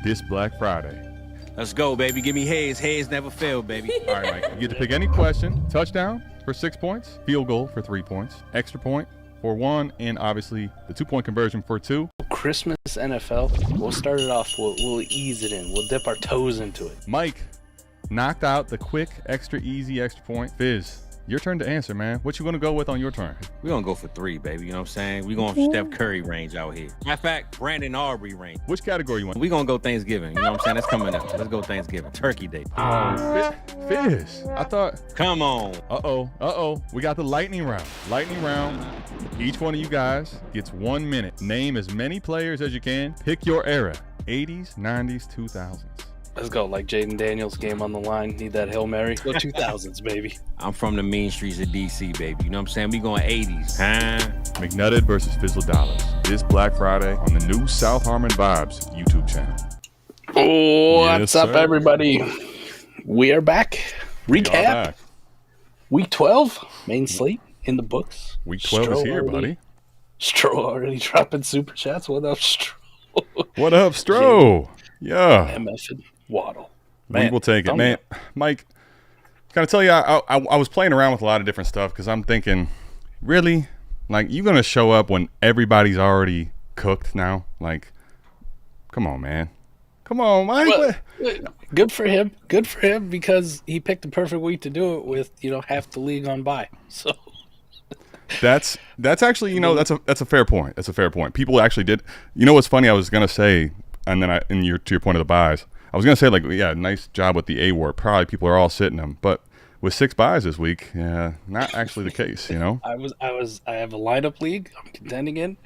this Black Friday. Let's go, baby. Give me Hayes. Hayes never failed, baby. All right, Mike. You get to pick any question. Touchdown for 6 points. Field goal for 3 points. Extra point for 1. And obviously the 2-point conversion for 2. Christmas NFL. We'll start it off. We'll ease it in. We'll dip our toes into it. Mike knocked out the quick, extra easy, extra point. Fizz, your turn to answer, man. What you going to go with on your turn? We're going to go for 3, baby. You know what I'm saying? We're going for Steph Curry range out here. Matter of fact, Brandon Aubrey range. Which category you want? We're going to go Thanksgiving. You know what I'm saying? That's coming up. Let's go Thanksgiving. Turkey Day. Fizz, I thought. Come on. Uh-oh. We got the lightning round. Lightning round. Each one of you guys gets 1 minute. Name as many players as you can. Pick your era. 80s, 90s, 2000s. Let's go. Like Jaden Daniels, game on the line. Need that Hail Mary. Go 2000s, baby. I'm from the mean streets of D.C., baby. You know what I'm saying? We going 80s. Huh? McNutted versus Fizzle Dollars. This Black Friday on the new South Harmon Vibes YouTube channel. Oh, what's up, everybody? We are back. Recap. Week 12. Main slate in the books. Week 12 is here, buddy. Stro already dropping super chats. What up, Stro? What up, Stro? Yeah. MF and Waddle. Man, we will take it, man. Mike, can I tell you, I was playing around with a lot of different stuff because I'm thinking, really? Like, you going to show up when everybody's already cooked now? Like, come on, man. Come on, Mike. Well, good for him. Good for him because he picked the perfect week to do it with, half the league on bye. So that's actually, that's a fair point. That's a fair point. People actually did. You know what's funny? I was going to say, and then to your point of the buys, I was going to say, like, yeah, nice job with the A-War. Probably people are all sitting them. But with 6 buys this week, yeah, not actually the case, I have a lineup league I'm contending in.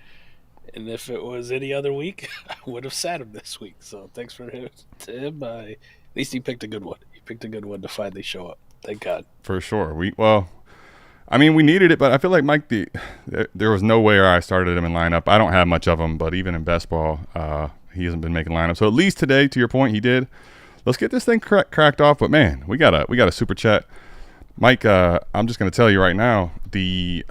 And if it was any other week, I would have sat him this week. So thanks for him. At least he picked a good one. He picked a good one to finally show up. Thank God. For sure. We needed it, but I feel like Mike, there was no way I started him in lineup. I don't have much of him, but even in best ball, he hasn't been making lineup. So at least today, to your point, he did. Let's get this thing cracked off. But man, we got a super chat, Mike. I'm just gonna tell you right now, the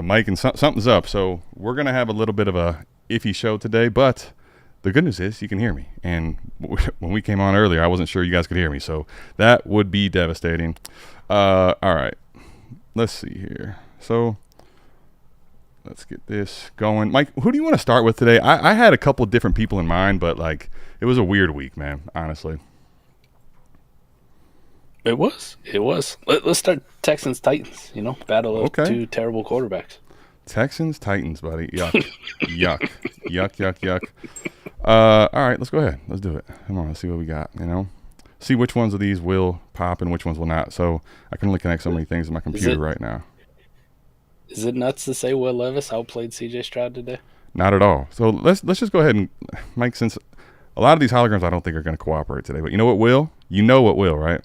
mic and something's up. So we're gonna have a little bit of a iffy show today, but the good news is you can hear me. And when we came on earlier, I wasn't sure you guys could hear me, so that would be devastating. All right, let's see here. So let's get this going. Mike, who do you want to start with today? I had a couple different people in mind, but like it was a weird week, man, honestly. It was. Let's start Texans-Titans, battle of two terrible quarterbacks. Texans-Titans, buddy. Yuck. Yuck. All right, let's go ahead. Let's do it. Come on, let's see what we got, See which ones of these will pop and which ones will not. So I can only connect so many things in my computer right now. Is it nuts to say Will Levis outplayed C.J. Stroud today? Not at all. So let's just go ahead and, Mike, since a lot of these holograms I don't think are going to cooperate today, but you know what will? You know what will, right?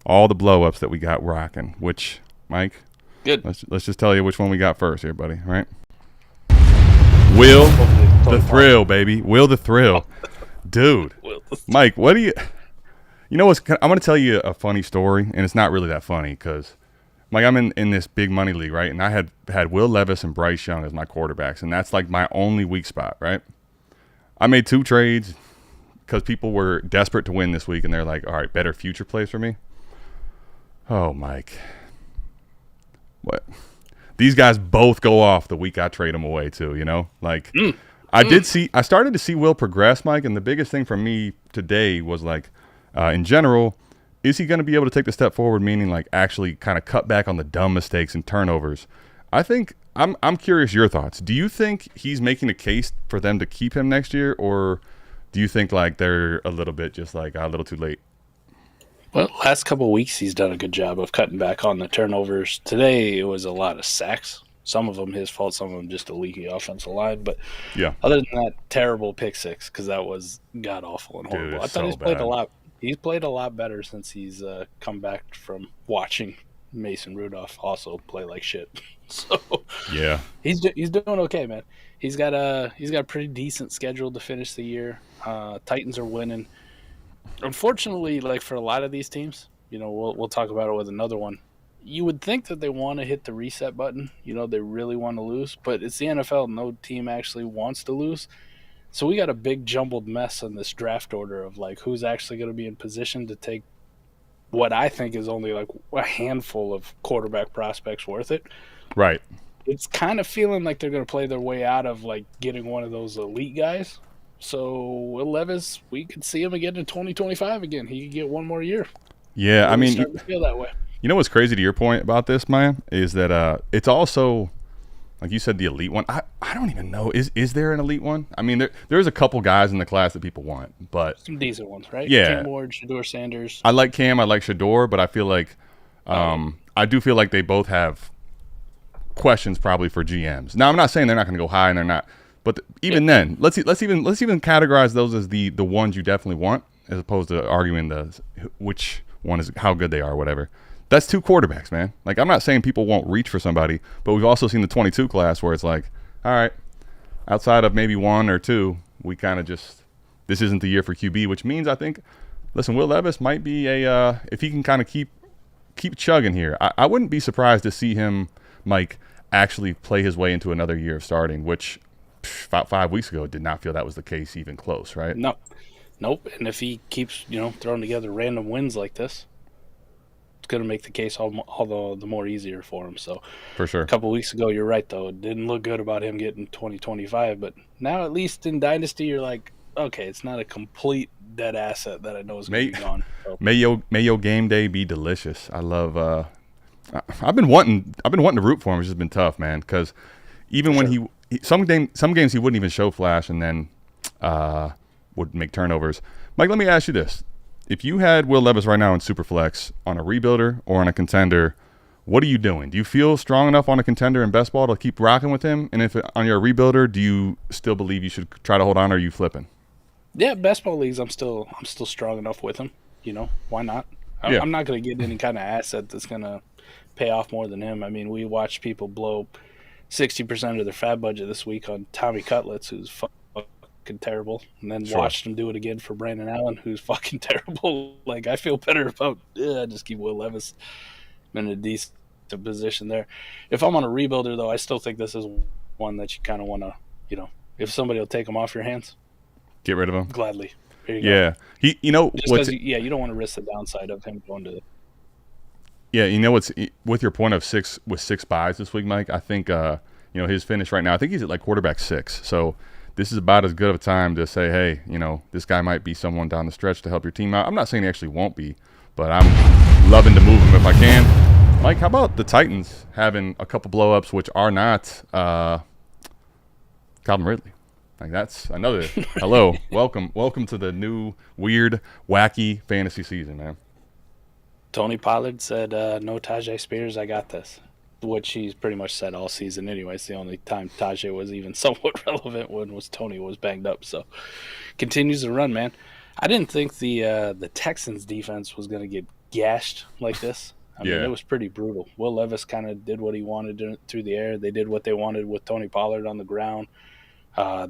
All the blow-ups that we got rocking, which, Mike, good. Let's just tell you which one we got first here, buddy, right? Will the Thrill, baby. Will the Thrill. Dude. Mike, what do you – I'm going to tell you a funny story, and it's not really that funny because, Mike, I'm in this big money league, right? And I had Will Levis and Bryce Young as my quarterbacks, and that's like my only weak spot, right? I made 2 trades because people were desperate to win this week, and they're like, all right, better future plays for me. Oh, Mike. What? These guys both go off the week I trade them away too, Like I started to see Will progress, Mike, and the biggest thing for me today was like in general, is he going to be able to take the step forward, meaning like actually kind of cut back on the dumb mistakes and turnovers? I think I'm curious your thoughts. Do you think he's making a case for them to keep him next year, or do you think like they're a little bit just like a little too late? Well, last couple of weeks he's done a good job of cutting back on the turnovers. Today it was a lot of sacks. Some of them his fault, some of them just a leaky offensive line. But yeah, other than that, terrible pick 6 because that was god awful and horrible. I thought he's played a lot. He's played a lot better since he's come back from watching Mason Rudolph also play like shit. So yeah, he's doing okay, man. He's got a pretty decent schedule to finish the year. Titans are winning. Unfortunately, like for a lot of these teams, we'll talk about it with another one. You would think that they want to hit the reset button. They really want to lose, but it's the NFL. No team actually wants to lose. So we got a big jumbled mess in this draft order of like who's actually going to be in position to take what I think is only like a handful of quarterback prospects worth it. Right. It's kind of feeling like they're going to play their way out of like getting one of those elite guys. So Will Levis, we could see him again in 2025 again. He could get one more year. Yeah, I mean, starting to feel that way. You know what's crazy to your point about this, Maya, is that it's also, like you said, the elite one. I don't even know. Is there an elite one? I mean, there's a couple guys in the class that people want, but some decent ones, right? Yeah. Cam Ward, Shedeur Sanders. I like Cam. I like Shedeur, but I feel like I do feel like they both have questions probably for GMs. Now, I'm not saying they're not going to go high, and they're not. But even then, let's even categorize those as the ones you definitely want, as opposed to arguing which one is how good they are, or whatever. That's 2 quarterbacks, man. Like, I'm not saying people won't reach for somebody, but we've also seen the 22 class where it's like, all right, outside of maybe 1 or 2, we kind of just this isn't the year for QB, which means I think, listen, Will Levis might be if he can kind of keep chugging here, I wouldn't be surprised to see him, Mike, actually play his way into another year of starting, which about 5 weeks ago did not feel that was the case even close, right? No. Nope. And if he keeps, throwing together random wins like this, it's going to make the case all the more easier for him. So for sure. A couple weeks ago, you're right, though. It didn't look good about him getting 2025. But now, at least in Dynasty, you're like, okay, it's not a complete dead asset that I know is going to be gone. So. May your game day be delicious. I love I've been wanting to root for him. It's just been tough, man, because even when he some games he wouldn't even show flash and then would make turnovers. Mike, let me ask you this. If you had Will Levis right now in Superflex on a rebuilder or on a contender, what are you doing? Do you feel strong enough on a contender in best ball to keep rocking with him? And if on your rebuilder, do you still believe you should try to hold on, or are you flipping? Yeah, best ball leagues, I'm still strong enough with him. Why not? Yeah. I'm not going to get any kind of asset that's going to pay off more than him. I mean, we watched people blow 60% of their fab budget this week on Tommy Cutlets, who's fucking terrible, and then watched him do it again for Brandon Allen, who's fucking terrible. Like, I feel better about just keep Will Levis in a decent position there. If I'm on a rebuilder, though, I still think this is one that you kind of want to, if somebody will take him off your hands, get rid of him gladly. Here you go. You don't want to risk the downside of him going to the. Yeah, what's with your point of 6 buys this week, Mike. I think his finish right now. I think he's at like quarterback 6. So this is about as good of a time to say, hey, this guy might be someone down the stretch to help your team out. I'm not saying he actually won't be, but I'm loving to move him if I can. Mike, how about the Titans having a couple blow-ups, which are not Calvin Ridley? Like, that's another hello, welcome to the new weird, wacky fantasy season, man. Tony Pollard said, no Tajay Spears, I got this. Which he's pretty much said all season anyways. The only time Tajay was even somewhat relevant was Tony was banged up. So continues to run, man. I didn't think the Texans defense was going to get gashed like this. I mean, it was pretty brutal. Will Levis kind of did what he wanted through the air. They did what they wanted with Tony Pollard on the ground.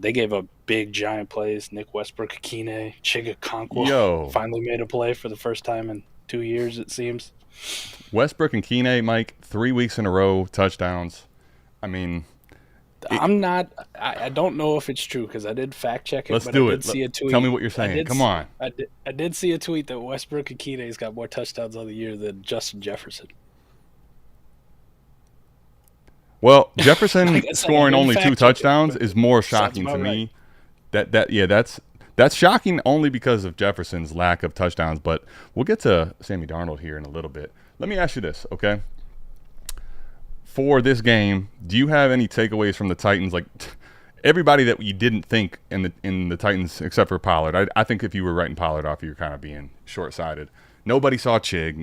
They gave up big, giant plays. Nick Westbrook-Akine, Chigakonkwo finally made a play for the first time in 2 years, it seems. Westbrook-Akine, Mike, 3 weeks in a row, touchdowns. I mean, I don't know if it's true because I did fact check it. Let's but do I it. Did see a tweet. Tell me what you're saying. Come on. I did see a tweet that Westbrook-Akine's got more touchdowns on the year than Justin Jefferson. Well, Jefferson scoring only 2 touchdowns is more shocking to me. Right. That's shocking only because of Jefferson's lack of touchdowns. But we'll get to Sammy Darnold here in a little bit. Let me ask you this, okay? For this game, do you have any takeaways from the Titans? Like everybody that you didn't think in the Titans, except for Pollard. I think if you were writing Pollard off, you're kind of being short-sighted. Nobody saw Chig.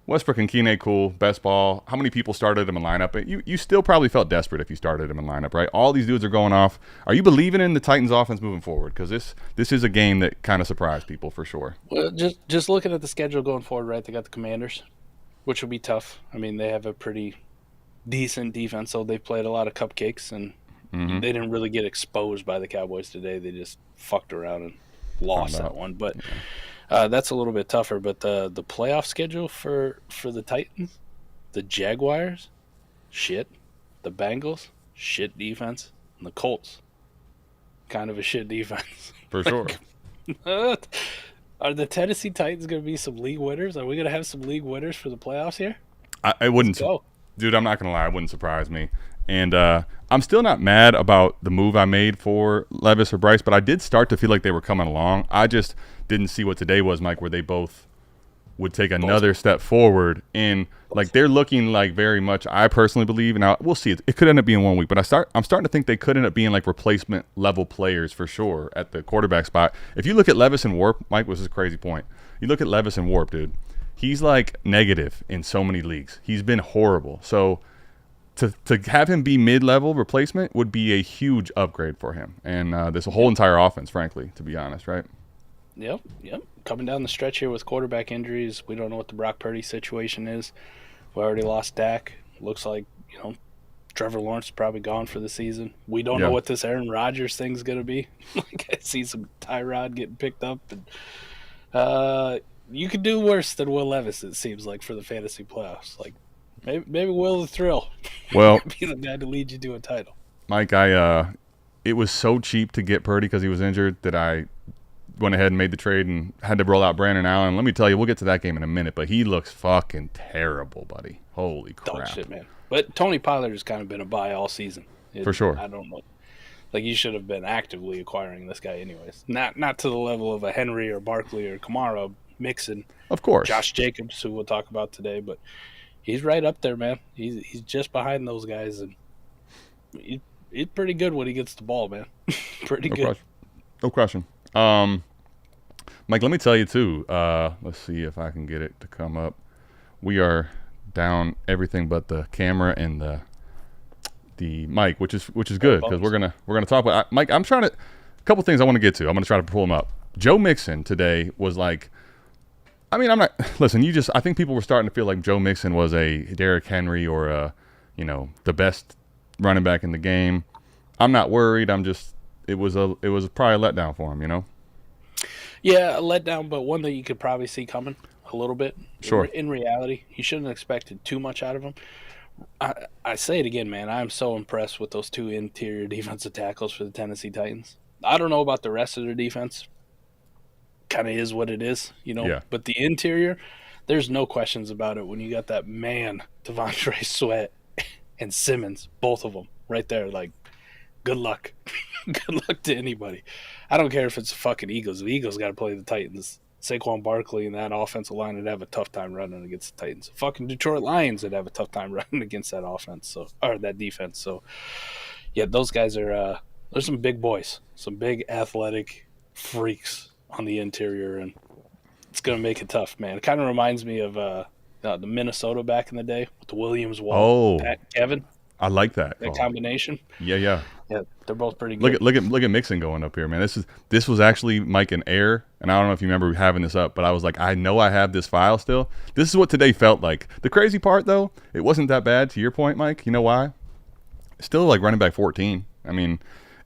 Westbrook-Akine, cool, best ball. How many people started him in lineup? You still probably felt desperate if you started him in lineup, right? All these dudes are going off. Are you believing in the Titans offense moving forward? Because this is a game that kind of surprised people for sure. Well, just looking at the schedule going forward, right? They got the Commanders, which will be tough. I mean, they have a pretty decent defense, so they've played a lot of cupcakes, and they didn't really get exposed by the Cowboys today. They just fucked around and lost that one. But that's a little bit tougher. But the playoff schedule for the Titans, the Jaguars, shit. The Bengals, shit defense. And the Colts, kind of a shit defense. For sure. Are the Tennessee Titans going to be some league winners? Are we going to have some league winners for the playoffs here? I wouldn't. Go. Dude, I'm not going to lie. It wouldn't surprise me. And I'm still not mad about the move I made for Levis or Bryce, but I did start to feel like they were coming along. I just didn't see what today was, Mike, where they both would take another step forward. And, like, they're looking like very much, I personally believe, and we'll see. It could end up being 1 week, but I'm starting to think they could end up being, like, replacement-level players for sure at the quarterback spot. If you look at Levis and Warp, Mike, was a crazy point. You look at Levis and Warp, dude. He's, like, negative in so many leagues. He's been horrible. So to have him be mid-level replacement would be a huge upgrade for him. And this whole entire offense, frankly, to be honest, right? Yep. Coming down the stretch here with quarterback injuries, we don't know what the Brock Purdy situation is. We already lost Dak. Looks like, Trevor Lawrence is probably gone for the season. We don't know what this Aaron Rodgers thing's going to be. Like, I see some Tyrod getting picked up. And you could do worse than Will Levis, it seems like, for the fantasy playoffs. Like, maybe Will the Thrill. Well, be the guy to lead you to a title. Mike, it was so cheap to get Purdy because he was injured that I went ahead and made the trade and had to roll out Brandon Allen. Let me tell you, we'll get to that game in a minute, but he looks fucking terrible, buddy. Holy crap. Dog shit, man. But Tony Pollard has kind of been a buy all season. For sure. I don't know. Like, you should have been actively acquiring this guy anyways. Not to the level of a Henry or Barkley or Kamara, Mixon. Of course. Josh Jacobs, who we'll talk about today, but he's right up there, man. He's just behind those guys, and he's pretty good when he gets the ball, man. Pretty good. No question. Mike, let me tell you too. Let's see if I can get it to come up. We are down everything but the camera and the mic, which is good because we're gonna talk about Mike. I'm trying to a couple things I want to get to. I'm gonna try to pull them up. Joe Mixon today was like, I mean, I'm not. Listen, I think people were starting to feel like Joe Mixon was a Derrick Henry or the best running back in the game. I'm not worried. It was probably a letdown for him, Yeah, a letdown, but one that you could probably see coming a little bit. Sure. In reality, you shouldn't have expected too much out of him. I say it again, man. I'm so impressed with those two interior defensive tackles for the Tennessee Titans. I don't know about the rest of their defense. Kind of is what it is, Yeah. But the interior, there's no questions about it when you got that man, Devontae Sweat and Simmons, both of them right there. Like, good luck. Good luck to anybody. I don't care if it's the fucking Eagles. The Eagles got to play the Titans. Saquon Barkley and that offensive line would have a tough time running against the Titans. Fucking Detroit Lions would have a tough time running against that offense, or that defense. So, yeah, those guys are there's some big boys, some big athletic freaks on the interior, and it's going to make it tough, man. It kind of reminds me of the Minnesota back in the day with the Williams, Wall, Pat, Kevin. I like that combination. Yeah, they're both pretty good. Look at Mixon going up here, man. This was actually Mike an error, and I don't know if you remember having this up, but I was like, I know I have this file still. This is what today felt like. The crazy part though, it wasn't that bad. To your point, Mike, you know why? Still like running back 14. I mean,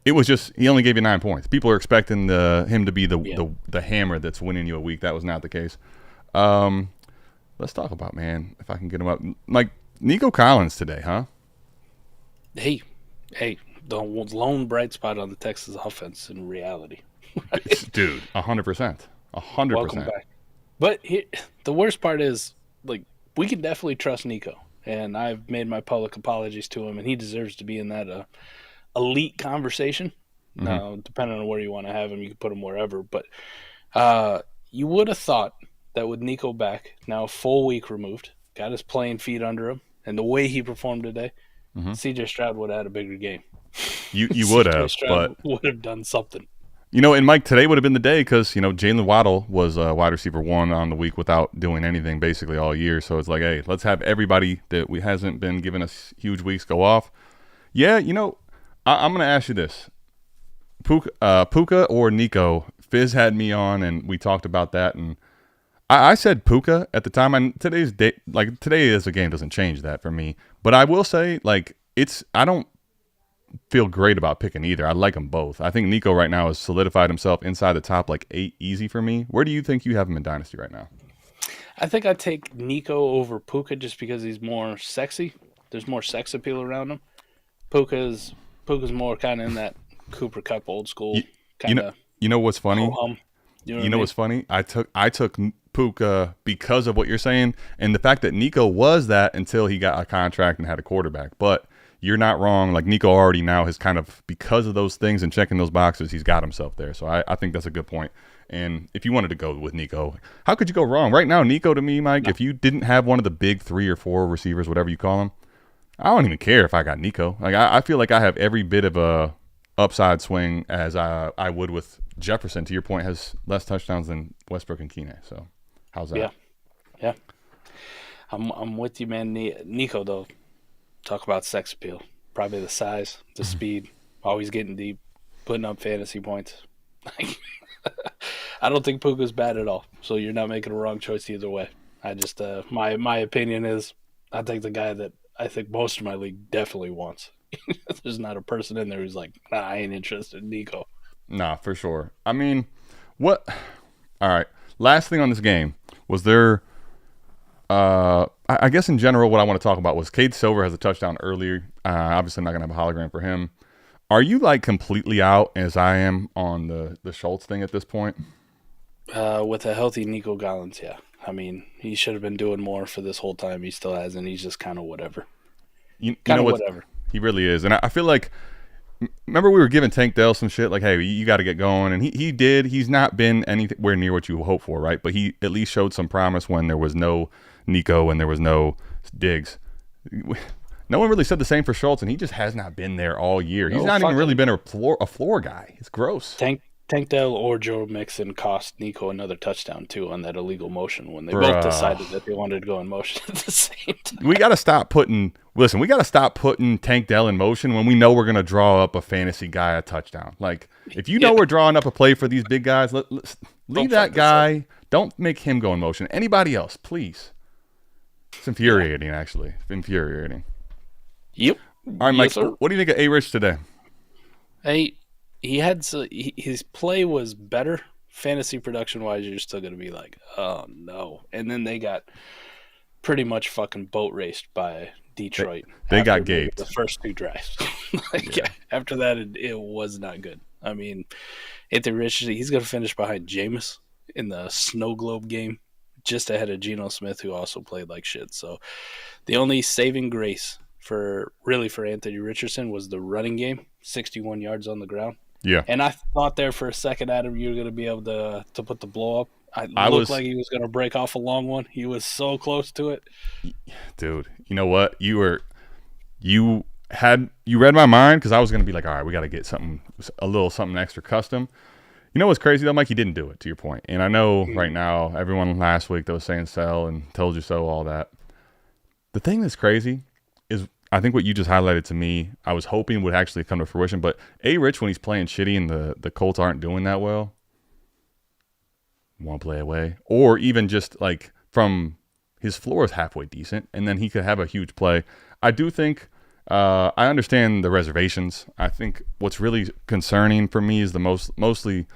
it was just he only gave you 9 points. People are expecting him to be the hammer that's winning you a week. That was not the case. Let's talk about, man, if I can get him up, Mike. Nico Collins today, huh? Hey, the lone bright spot on the Texas offense in reality. Right? Dude, 100%. 100%. Welcome back. But the worst part is, like, we can definitely trust Nico. And I've made my public apologies to him, and he deserves to be in that elite conversation. Mm-hmm. Now, depending on where you want to have him, you can put him wherever. But you would have thought that with Nico back, now a full week removed, got his playing feet under him, and the way he performed today, C.J. Stroud would have had a bigger game. You would have, but would have done something. And Mike, today would have been the day because Jaylen Waddle was wide receiver 1 on the week without doing anything basically all year. So it's like, hey, let's have everybody that hasn't been giving us huge weeks go off. Yeah, I'm gonna ask you this: Puka or Nico? Fizz had me on, and we talked about that, and I said Puka at the time. And today as a game doesn't change that for me. But I will say, like, I don't feel great about picking either. I like them both. I think Nico right now has solidified himself inside the top 8 easy for me. Where do you think you have him in Dynasty right now? I think I'd take Nico over Puka just because he's more sexy. There's more sex appeal around him. Puka's more kind of in that Cooper Kupp old school You kind know, of. you know what's funny? You know, You what know I what's funny? I took Puka because of what you're saying, and the fact that Nico was that until he got a contract and had a quarterback. But you're not wrong. Like Nico already now has kind of, because of those things and checking those boxes, he's got himself there. So I think that's a good point. And if you wanted to go with Nico, how could you go wrong? Right now, Nico to me, Mike, if you didn't have one of the big 3 or 4 receivers, whatever you call them, I don't even care if I got Nico. Like I feel like I have every bit of a upside swing as I would with Jefferson. To your point, has less touchdowns than Westbrook and Keenan. So how's that? Yeah. I'm with you, man. Nico though, talk about sex appeal. Probably the size, the speed, always getting deep, putting up fantasy points. I don't think Puka's bad at all. So you're not making a wrong choice either way. I just my opinion is I think the guy that I think most of my league definitely wants. There's not a person in there who's like, nah, I ain't interested in Nico. Nah, for sure. I mean, what? All right. Last thing on this game was there. I guess in general, what I want to talk about was Cade Silver has a touchdown earlier. Obviously, not gonna have a hologram for him. Are you like completely out as I am on the Schultz thing at this point? With a healthy Nico Collins, yeah. I mean, he should have been doing more for this whole time. He still hasn't. He's just kind of whatever. You know what? Whatever. He really is. And I feel like, remember we were giving Tank Dell some shit like, hey, you got to get going. And he did. He's not been anywhere near what you hope for, right? But he at least showed some promise when there was no Nico and there was no Diggs. No one really said the same for Schultz, and he just has not been there all year. He's not even really been a floor guy. It's gross. Tank Dell or Joe Mixon cost Nico another touchdown, too, on that illegal motion when they both decided that they wanted to go in motion at the same time. We got to stop putting Tank Dell in motion when we know we're going to draw up a fantasy guy a touchdown. Like, if you know we're drawing up a play for these big guys, leave that guy. Don't make him go in motion. Anybody else, please. It's infuriating, actually. Infuriating. Yep. All right, Mike, what do you think of A-Rich today? Hey, his play was better. Fantasy production-wise, you're still going to be like, oh, no. And then they got pretty much fucking boat raced by Detroit. They got gaped. The first 2 drives. After that, it was not good. I mean, Anthony Richardson, he's going to finish behind Jameis in the snow globe game, just ahead of Geno Smith, who also played like shit. So the only saving grace for Anthony Richardson was the running game, 61 yards on the ground. Yeah. And I thought there for a second, Adam, you were going to be able to put the blow up. I looked like he was going to break off a long one. He was so close to it. Dude, you know what? You read my mind because I was going to be like, all right, we got to get a little something extra custom. You know what's crazy though, Mike? He didn't do it, to your point. And I know right now, everyone last week that was saying sell and told you so, all that. The thing that's crazy is I think what you just highlighted to me, I was hoping would actually come to fruition. But A-Rich, when he's playing shitty and the Colts aren't doing that well, one play away. Or even just like from his floor is halfway decent, and then he could have a huge play. I do think I understand the reservations. I think what's really concerning for me is mostly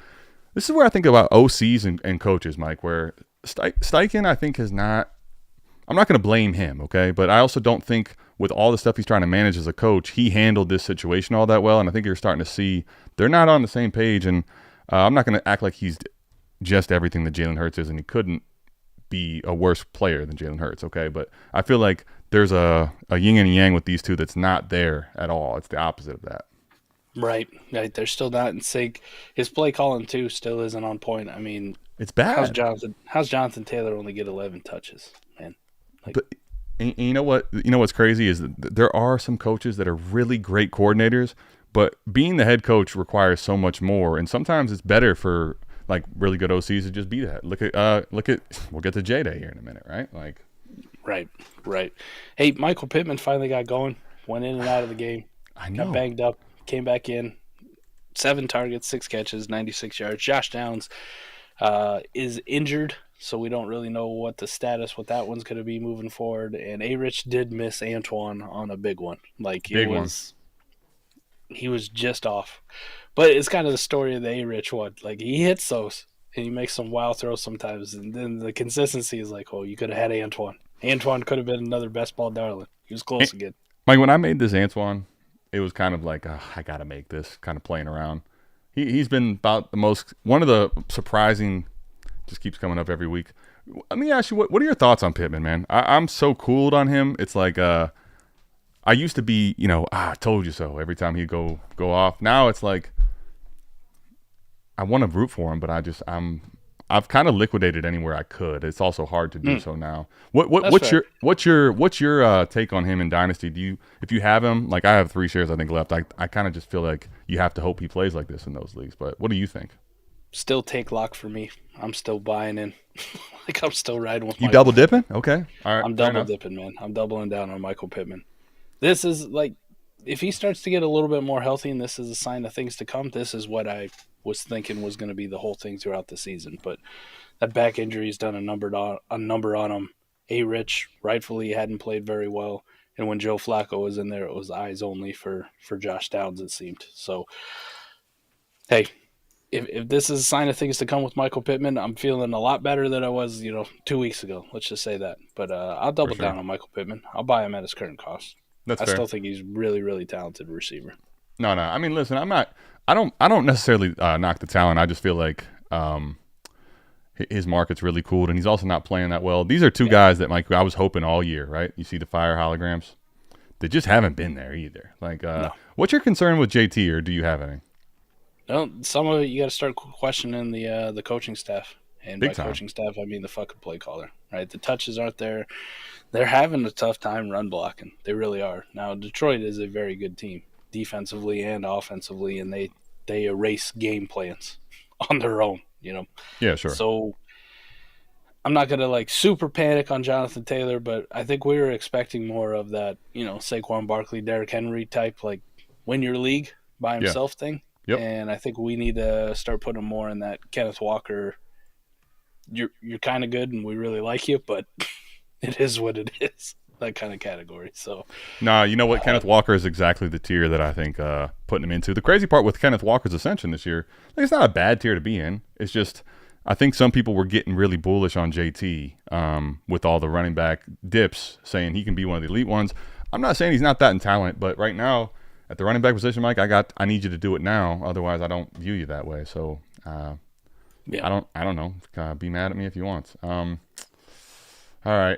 this is where I think about OCs and coaches, Mike, where Steichen I think has not – I'm not going to blame him, okay? But I also don't think with all the stuff he's trying to manage as a coach, he handled this situation all that well, and I think you're starting to see they're not on the same page, and I'm not going to act like he's just everything that Jalen Hurts is, and he couldn't be a worse player than Jalen Hurts, okay? But I feel like there's a yin and yang with these two that's not there at all. It's the opposite of that. Right. They're still not in sync. His play calling, too, still isn't on point. I mean, it's bad. How's Jonathan Taylor only get 11 touches, man? But you know what? You know what's crazy is that there are some coaches that are really great coordinators, but being the head coach requires so much more, and sometimes it's better for like really good OCs to just be that. Look at we'll get to J-Day here in a minute, right? Like, right. Hey, Michael Pittman finally got going. Went in and out of the game. I know. Got banged up. Came back in. 7 targets, 6 catches, 96 yards. Josh Downs is injured, so we don't really know what the status with that one's going to be moving forward. And A-Rich did miss Antoine on a big one. Like he was just off. But it's kind of the story of the A-Rich one. Like, he hits those, and he makes some wild throws sometimes. And then the consistency is like, oh, you could have had Antoine. Antoine could have been another best ball darling. He was close again. Mike, when I made this Antoine, it was kind of like, I got to make this, kind of playing around. He's been about one of the surprising, just keeps coming up every week. Let me ask you, what are your thoughts on Pittman, man? I'm so cooled on him. It's like, I used to be, I told you so every time he'd go off. Now it's like, I want to root for him, but I've kind of liquidated anywhere I could. It's also hard to do so now. What's your take on him in Dynasty? If you have him, like I have 3 shares I think left. I kind of just feel like you have to hope he plays like this in those leagues. But what do you think? Still take lock for me. I'm still buying in. Like I'm still riding with. You double dipping? Okay, all right. I'm double dipping, man. I'm doubling down on Michael Pittman. This is like, if he starts to get a little bit more healthy, and this is a sign of things to come. This is what I was thinking was going to be the whole thing throughout the season. But that back injury has done a number on him. Rich rightfully hadn't played very well, and when Joe Flacco was in there, it was eyes only for Josh Downs, it seemed. So, hey, if this is a sign of things to come with Michael Pittman, I'm feeling a lot better than I was, 2 weeks ago. Let's just say that. But I'll double down on Michael Pittman. I'll buy him at his current cost. That's I fair. still think he's really, really talented receiver. No. I mean, listen, I don't necessarily knock the talent. I just feel like his market's really cool, and he's also not playing that well. These are 2 guys that, Mike, I was hoping all year, right? You see the fire holograms? They just haven't been there either. Like, No. What's your concern with JT, or do you have any? No, some of it you got to start questioning the coaching staff, and Big by time. coaching staff I mean the fucking play caller. Right, the touches aren't there. They're having a tough time run blocking. They really are. Now Detroit is a very good team, defensively and offensively, and they erase game plans on their own. Yeah, sure. So I'm not gonna super panic on Jonathan Taylor, but I think we were expecting more of that, Saquon Barkley, Derrick Henry type, like win your league by himself thing. Yep. And I think we need to start putting more in that Kenneth Walker. You're kind of good, and we really like you, but it is what it is. That kind of category. So, nah, you know what? Kenneth Walker is exactly the tier that I think putting him into. The crazy part with Kenneth Walker's ascension this year, it's not a bad tier to be in. It's just I think some people were getting really bullish on JT with all the running back dips, saying he can be one of the elite ones. I'm not saying he's not that in talent, but right now at the running back position, Mike, I need you to do it now. Otherwise, I don't view you that way. So, I don't know. Be mad at me if you want. All right.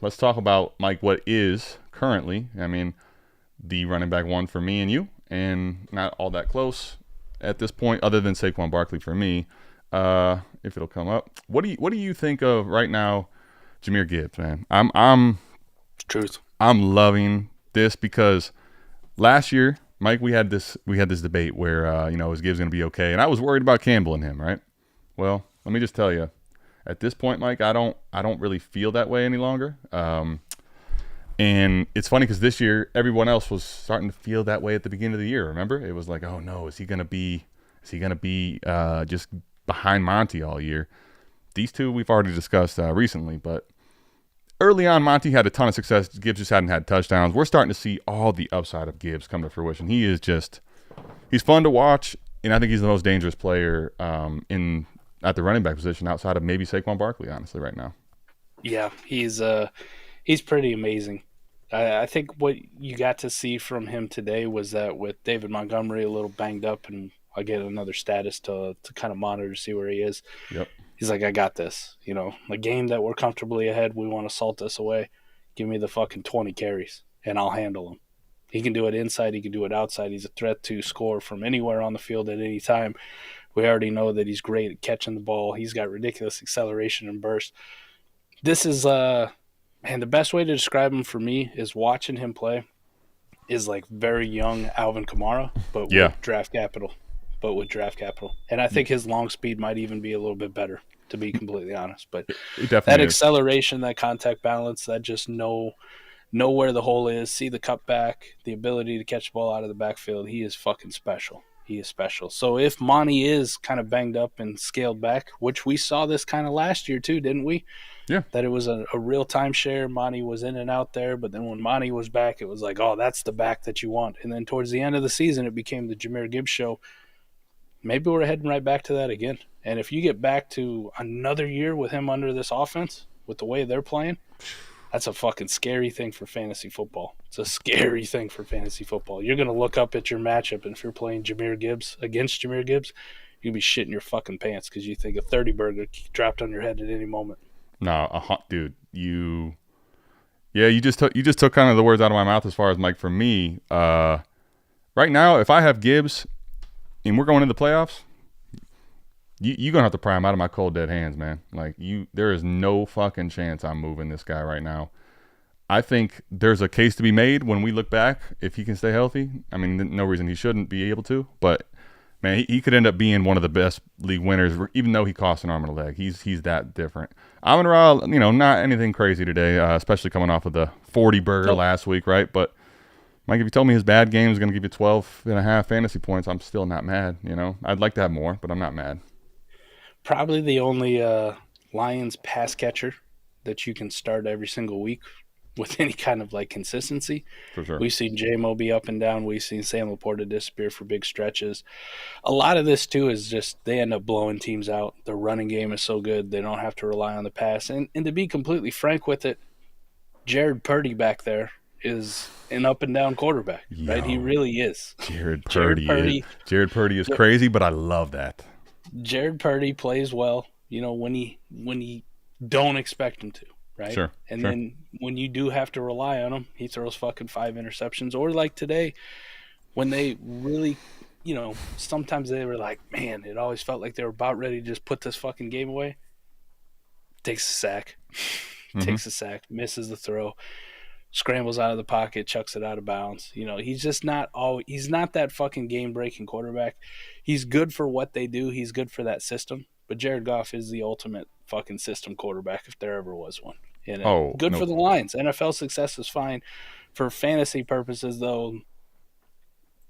Let's talk about, Mike, what is currently, the running back 1 for me and you, and not all that close at this point, other than Saquon Barkley for me. If it'll come up, what do you think of right now, Jahmyr Gibbs, man? truth. I'm loving this because last year, Mike, we had this debate where is Gibbs going to be okay, and I was worried about Campbell and him, right? Well, let me just tell you. At this point, Mike, I don't really feel that way any longer. And it's funny because this year, everyone else was starting to feel that way at the beginning of the year. Remember, it was like, oh no, is he gonna be just behind Monty all year? These 2 we've already discussed recently, but early on, Monty had a ton of success. Gibbs just hadn't had touchdowns. We're starting to see all the upside of Gibbs come to fruition. He's fun to watch, and I think he's the most dangerous player at the running back position outside of maybe Saquon Barkley, honestly, right now. Yeah, he's pretty amazing. I think what you got to see from him today was that with David Montgomery a little banged up, and I get another status to kind of monitor to see where he is. Yep. He's like, I got this. The game that we're comfortably ahead, we want to salt this away. Give me the fucking 20 carries, and I'll handle him. He can do it inside. He can do it outside. He's a threat to score from anywhere on the field at any time. We already know that he's great at catching the ball. He's got ridiculous acceleration and burst. This is, the best way to describe him for me is watching him play is like very young Alvin Kamara, but with draft capital. And I think his long speed might even be a little bit better, to be completely honest. But that acceleration, that contact balance, that just know where the hole is, see the cutback, the ability to catch the ball out of the backfield, he is fucking special. He is special. So if Monty is kind of banged up and scaled back, which we saw this kind of last year too, didn't we? Yeah. That it was a real timeshare. Monty was in and out there, but then when Monty was back, it was like, oh, that's the back that you want. And then towards the end of the season, it became the Jahmyr Gibbs show. Maybe we're heading right back to that again. And if you get back to another year with him under this offense, with the way they're playing, That's a fucking scary thing for fantasy football. It's a scary thing for fantasy football. You're going to look up at your matchup, and if you're playing Jahmyr Gibbs against Jahmyr Gibbs, you'll be shitting your fucking pants because you think a 30-burger dropped on your head at any moment. No, dude, you just took kind of the words out of my mouth as far as Mike. For me, right now, if I have Gibbs and we're going into the playoffs, you're gonna have to pry him out of my cold dead hands, man. Like there is no fucking chance I'm moving this guy right now. I think there's a case to be made when we look back if he can stay healthy. I mean, no reason he shouldn't be able to, but man, he could end up being one of the best league winners, even though he cost an arm and a leg. He's that different. Amon-Ra, not anything crazy today, especially coming off of the 40-burger last week, right? But Mike, if you told me his bad game is going to give you 12.5 fantasy points, I'm still not mad. I'd like to have more, but I'm not mad. Probably the only Lions pass catcher that you can start every single week with any kind of consistency. For sure. We've seen J-Mo be up and down. We've seen Sam Laporta disappear for big stretches. A lot of this, too, is just they end up blowing teams out. Their running game is so good, they don't have to rely on the pass. And to be completely frank with it, Jared Purdy back there is an up-and-down quarterback, right? He really is. Jared Purdy is crazy, but I love that. Jared Purdy plays well, when he don't expect him to, right? Sure. And then when you do have to rely on him, he throws fucking 5 interceptions. Or like today, when they really, sometimes they were like, man, it always felt like they were about ready to just put this fucking game away. Takes a sack. Misses the throw. Scrambles out of the pocket, chucks it out of bounds. He's just he's not that fucking game-breaking quarterback. He's good for what they do. He's good for that system. But Jared Goff is the ultimate fucking system quarterback if there ever was one. Good for the Lions. NFL success is fine. For fantasy purposes, though,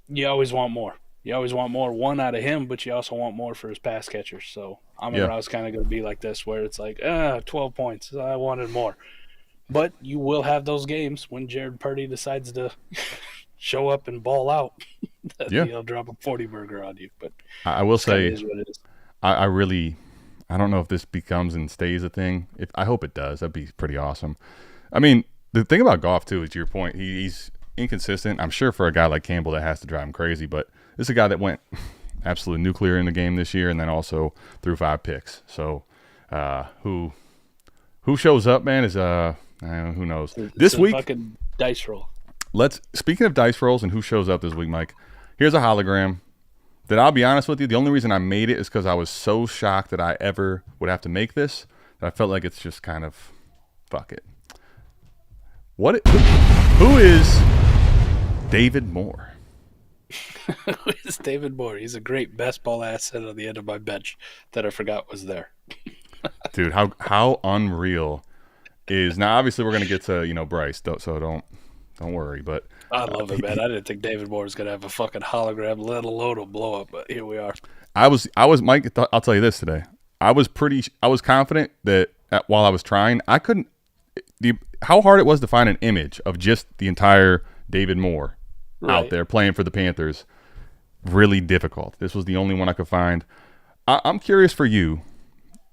you always want more. You always want more, one, out of him, but you also want more for his pass catchers. So Amon-Ra's kind of going to be like this, where it's like, 12 points. I wanted more. But you will have those games when Jared Purdy decides to show up and ball out. He'll drop a 40-burger on you. But I will say, is what it is. I don't know if this becomes and stays a thing. I hope it does. That'd be pretty awesome. I mean, the thing about Goff, too, is to your point, he's inconsistent. I'm sure for a guy like Campbell that has to drive him crazy, but this is a guy that went absolute nuclear in the game this year and then also threw 5 picks. So who shows up, man, is who knows? This week, fucking dice roll. Speaking of dice rolls and who shows up this week, Mike, here's a hologram that I'll be honest with you, the only reason I made it is because I was so shocked that I ever would have to make this that I felt like it's just kind of fuck it. Who is David Moore? Who is David Moore? He's a great best ball asset on the end of my bench that I forgot was there. Dude, how unreal is now? Obviously, we're gonna get to Bryce, so don't worry. But I love it, man. I didn't think David Moore was gonna have a fucking hologram, let alone a blow up. But here we are. I was Mike. I'll tell you this today. I was confident that while I was trying, I couldn't. How hard it was to find an image of just the entire David Moore out there playing for the Panthers. Really difficult. This was the only one I could find. I'm curious for you.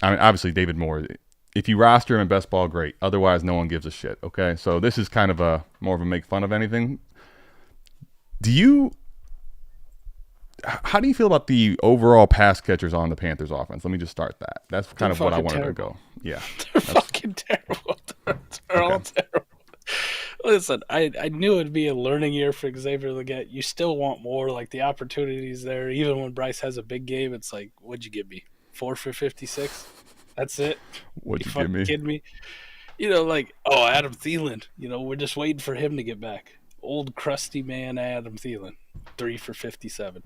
I mean, obviously, David Moore, if you roster him in best ball, great. Otherwise, no one gives a shit, okay? So this is kind of more of a make fun of anything. How do you feel about the overall pass catchers on the Panthers offense? Let me just start that. That's kind of what I wanted to go. Yeah. They're fucking terrible. They're all terrible. Listen, I knew it'd be a learning year for Xavier Legette. You still want more, like the opportunities there. Even when Bryce has a big game, it's like, what'd you give me? 4 for 56? That's it? What'd you give me? Kidding me? Adam Thielen. We're just waiting for him to get back. Old crusty man Adam Thielen. 3 for 57.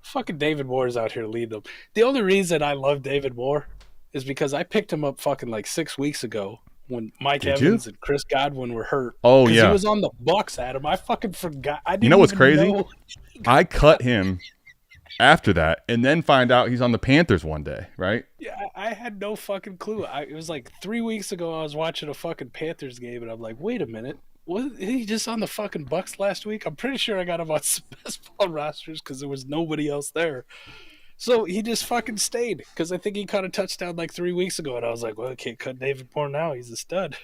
Fucking David Moore is out here leading them. The only reason I love David Moore is because I picked him up fucking 6 weeks ago when Mike Evans and Chris Godwin were hurt. Oh, yeah. He was on the Bucks, Adam. I fucking forgot. I didn't You know what's crazy? know. I cut him after that and then find out he's on the Panthers one day, right? Yeah, I had no fucking clue. It was 3 weeks ago I was watching a fucking Panthers game and I'm like, wait a minute. Wasn't he just on the fucking Bucks last week? I'm pretty sure I got him on some best ball rosters because there was nobody else there. So he just fucking stayed because I think he caught a touchdown 3 weeks ago, and I was like, well, I can't cut David Moore now. He's a stud.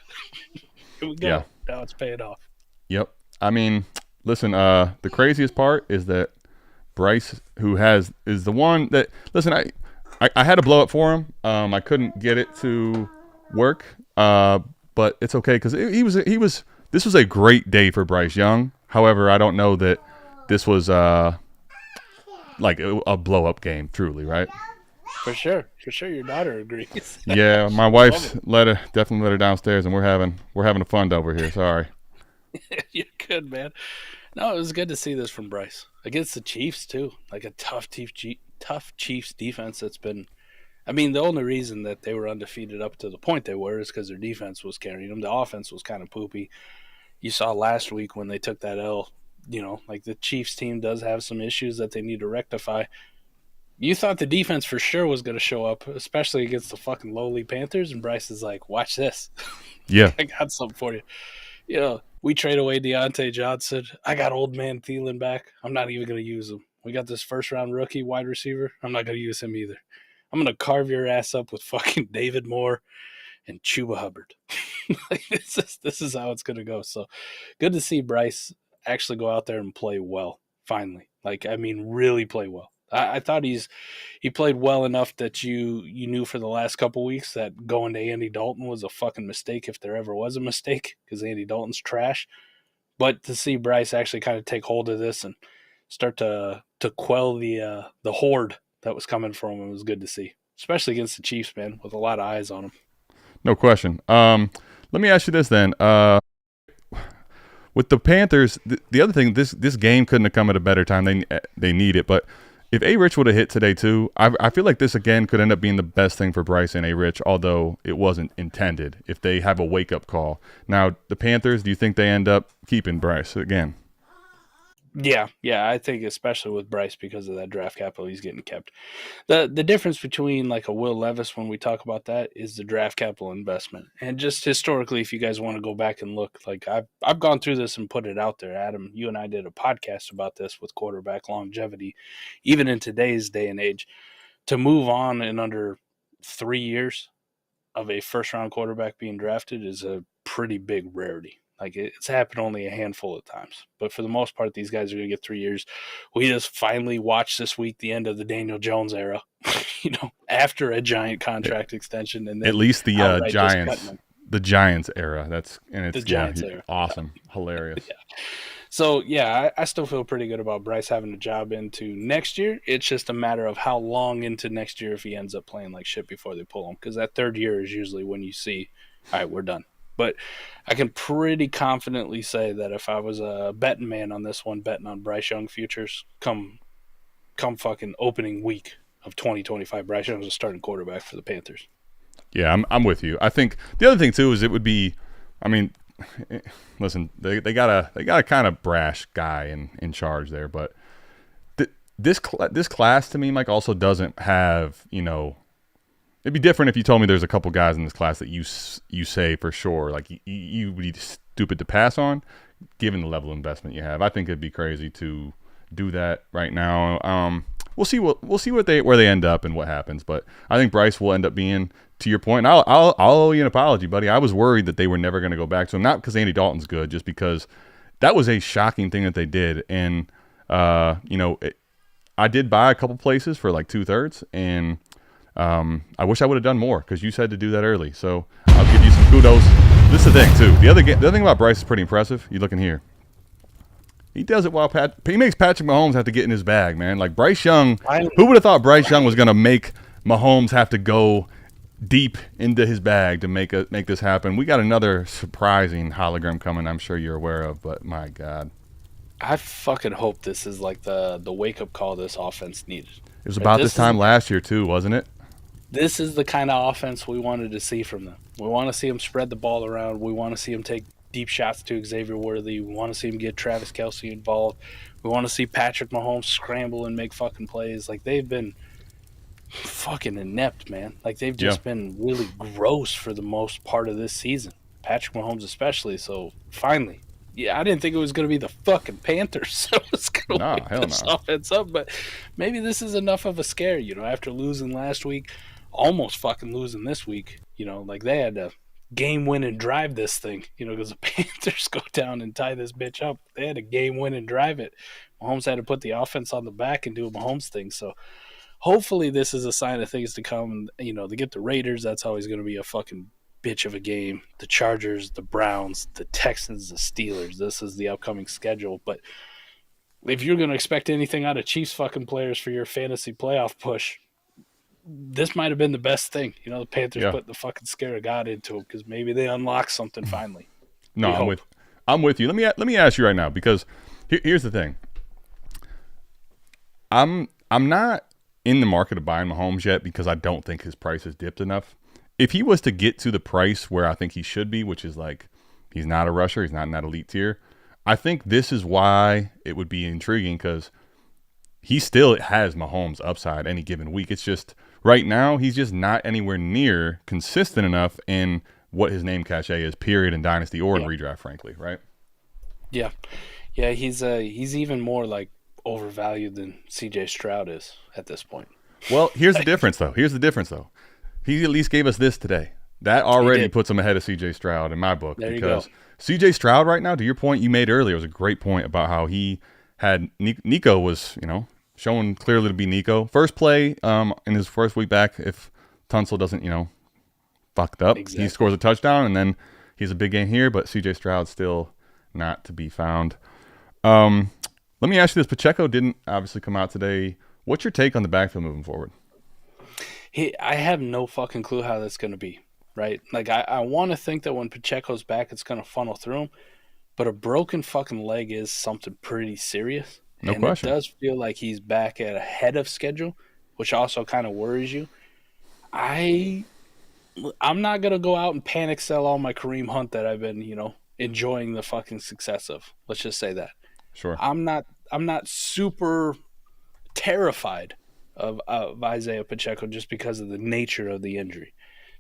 Here we go. Yeah. Now it's paying off. Yep. I mean, listen, the craziest part is that Bryce, is the one that, listen, I had to blow up for him. I couldn't get it to work, but it's okay because this was a great day for Bryce Young. However, I don't know that this was like a blow up game, truly, right? For sure, your daughter agrees. Yeah, my wife's definitely let her downstairs, and we're having a fund over here. Sorry. You're good, man. No, it was good to see this from Bryce against the Chiefs too. Like a tough Chiefs defense that's been. I mean, the only reason that they were undefeated up to the point they were is because their defense was carrying them. The offense was kind of poopy. You saw last week when they took that L. Like the Chiefs team does have some issues that they need to rectify. You thought the defense for sure was going to show up, especially against the fucking lowly Panthers, and Bryce is like, "Watch this." Yeah, I got something for you. We trade away Deontay Johnson. I got old man Thielen back. I'm not even going to use him. We got this first-round rookie wide receiver. I'm not going to use him either. I'm going to carve your ass up with fucking David Moore and Chuba Hubbard. This is how it's going to go. So good to see Bryce actually go out there and play well, finally. Really play well. I thought he played well enough that you knew for the last couple weeks that going to Andy Dalton was a fucking mistake if there ever was a mistake because Andy Dalton's trash. But to see Bryce actually kind of take hold of this and start to quell the horde that was coming from him was good to see, especially against the Chiefs, man, with a lot of eyes on him. No question. Let me ask you this then. With the Panthers, the other thing, this game couldn't have come at a better time. They need it, but if A-Rich would have hit today too, I feel like this again could end up being the best thing for Bryce and A-Rich, although it wasn't intended. If they have a wake-up call. Now, the Panthers, do you think they end up keeping Bryce again? Yeah, I think especially with Bryce because of that draft capital he's getting kept. The difference between like a Will Levis when we talk about that is the draft capital investment. And just historically, if you guys want to go back and look, like I've gone through this and put it out there. Adam, you and I did a podcast about this with quarterback longevity, even in today's day and age. To move on in under 3 years of a first-round quarterback being drafted is a pretty big rarity. Like it's happened only a handful of times, but for the most part, these guys are going to get 3 years. We just finally watched this week the end of the Daniel Jones era, after a giant contract extension, and then at least the Giants era. It's the Giants era. Awesome, hilarious. Yeah. So yeah, I still feel pretty good about Bryce having a job into next year. It's just a matter of how long into next year if he ends up playing like shit before they pull him, because that third year is usually when you see, all right, we're done. But I can pretty confidently say that if I was a betting man on this one, betting on Bryce Young futures, come fucking opening week of 2025, Bryce Young is a starting quarterback for the Panthers. Yeah, I'm with you. I think the other thing too is it would be, I mean, listen, they got a kind of brash guy in charge there, but this class to me, Mike, also doesn't have, it'd be different if you told me there's a couple guys in this class that you say for sure, like you would be stupid to pass on, given the level of investment you have. I think it'd be crazy to do that right now. We'll see where they end up and what happens, but I think Bryce will end up being, to your point. And I'll owe you an apology, buddy. I was worried that they were never going to go back to him, not because Andy Dalton's good, just because that was a shocking thing that they did. And I did buy a couple places for like 2/3, and I wish I would have done more because you said to do that early. So I'll give you some kudos. This is the thing, too. The other thing about Bryce is pretty impressive. You looking here. He does it while he makes Patrick Mahomes have to get in his bag, man. Like Bryce Young, who would have thought Bryce Young was going to make Mahomes have to go deep into his bag to make this happen? We got another surprising hologram coming I'm sure you're aware of, but my God. I fucking hope this is like the wake-up call this offense needed. It was about this time last year, too, wasn't it? This is the kind of offense we wanted to see from them. We want to see them spread the ball around. We want to see them take deep shots to Xavier Worthy. We want to see him get Travis Kelce involved. We want to see Patrick Mahomes scramble and make fucking plays. Like, they've been fucking inept, man. Like, they've just been really gross for the most part of this season. Patrick Mahomes especially. So, finally. Yeah, I didn't think it was going to be the fucking Panthers that was going to wake this offense up. But maybe this is enough of a scare, after losing last week, almost fucking losing this week. Like, they had to game-winning drive this thing, because the Panthers go down and tie this bitch up. They had a game-winning drive it. Mahomes had to put the offense on the back and do a Mahomes thing. So hopefully this is a sign of things to come. They get the Raiders. That's always going to be a fucking bitch of a game. The Chargers, the Browns, the Texans, the Steelers. This is the upcoming schedule. But if you're going to expect anything out of Chiefs fucking players for your fantasy playoff push, this might have been the best thing. The Panthers put the fucking scare of God into them because maybe they unlock something finally. No, I'm with you. Let me ask you right now, because here's the thing. I'm not in the market of buying Mahomes yet because I don't think his price has dipped enough. If he was to get to the price where I think he should be, which is like he's not a rusher, he's not in that elite tier, I think this is why it would be intriguing, because he still has Mahomes upside any given week. It's just right now he's just not anywhere near consistent enough in what his name cachet is, period, in Dynasty or in redraft, frankly, right? Yeah. Yeah, he's even more like overvalued than CJ Stroud is at this point. Well, here's the difference, though. He at least gave us this today. That already puts him ahead of CJ Stroud in my book. There because CJ Stroud right now, to your point you made earlier, was a great point about how he had Nico was, showing clearly to be Nico. First play in his first week back, if Tunsil doesn't, fucked up, he scores a touchdown, and then he's a big game here, but CJ Stroud's still not to be found. Let me ask you this. Pacheco didn't obviously come out today. What's your take on the backfield moving forward? I have no fucking clue how that's going to be, right? Like, I want to think that when Pacheco's back, it's going to funnel through him, but a broken fucking leg is something pretty serious. No question. It does feel like he's back at ahead of schedule, which also kind of worries you. I'm not going to go out and panic sell all my Kareem Hunt that I've been, enjoying the fucking success of. Let's just say that. Sure. I'm not super terrified of Isaiah Pacheco just because of the nature of the injury.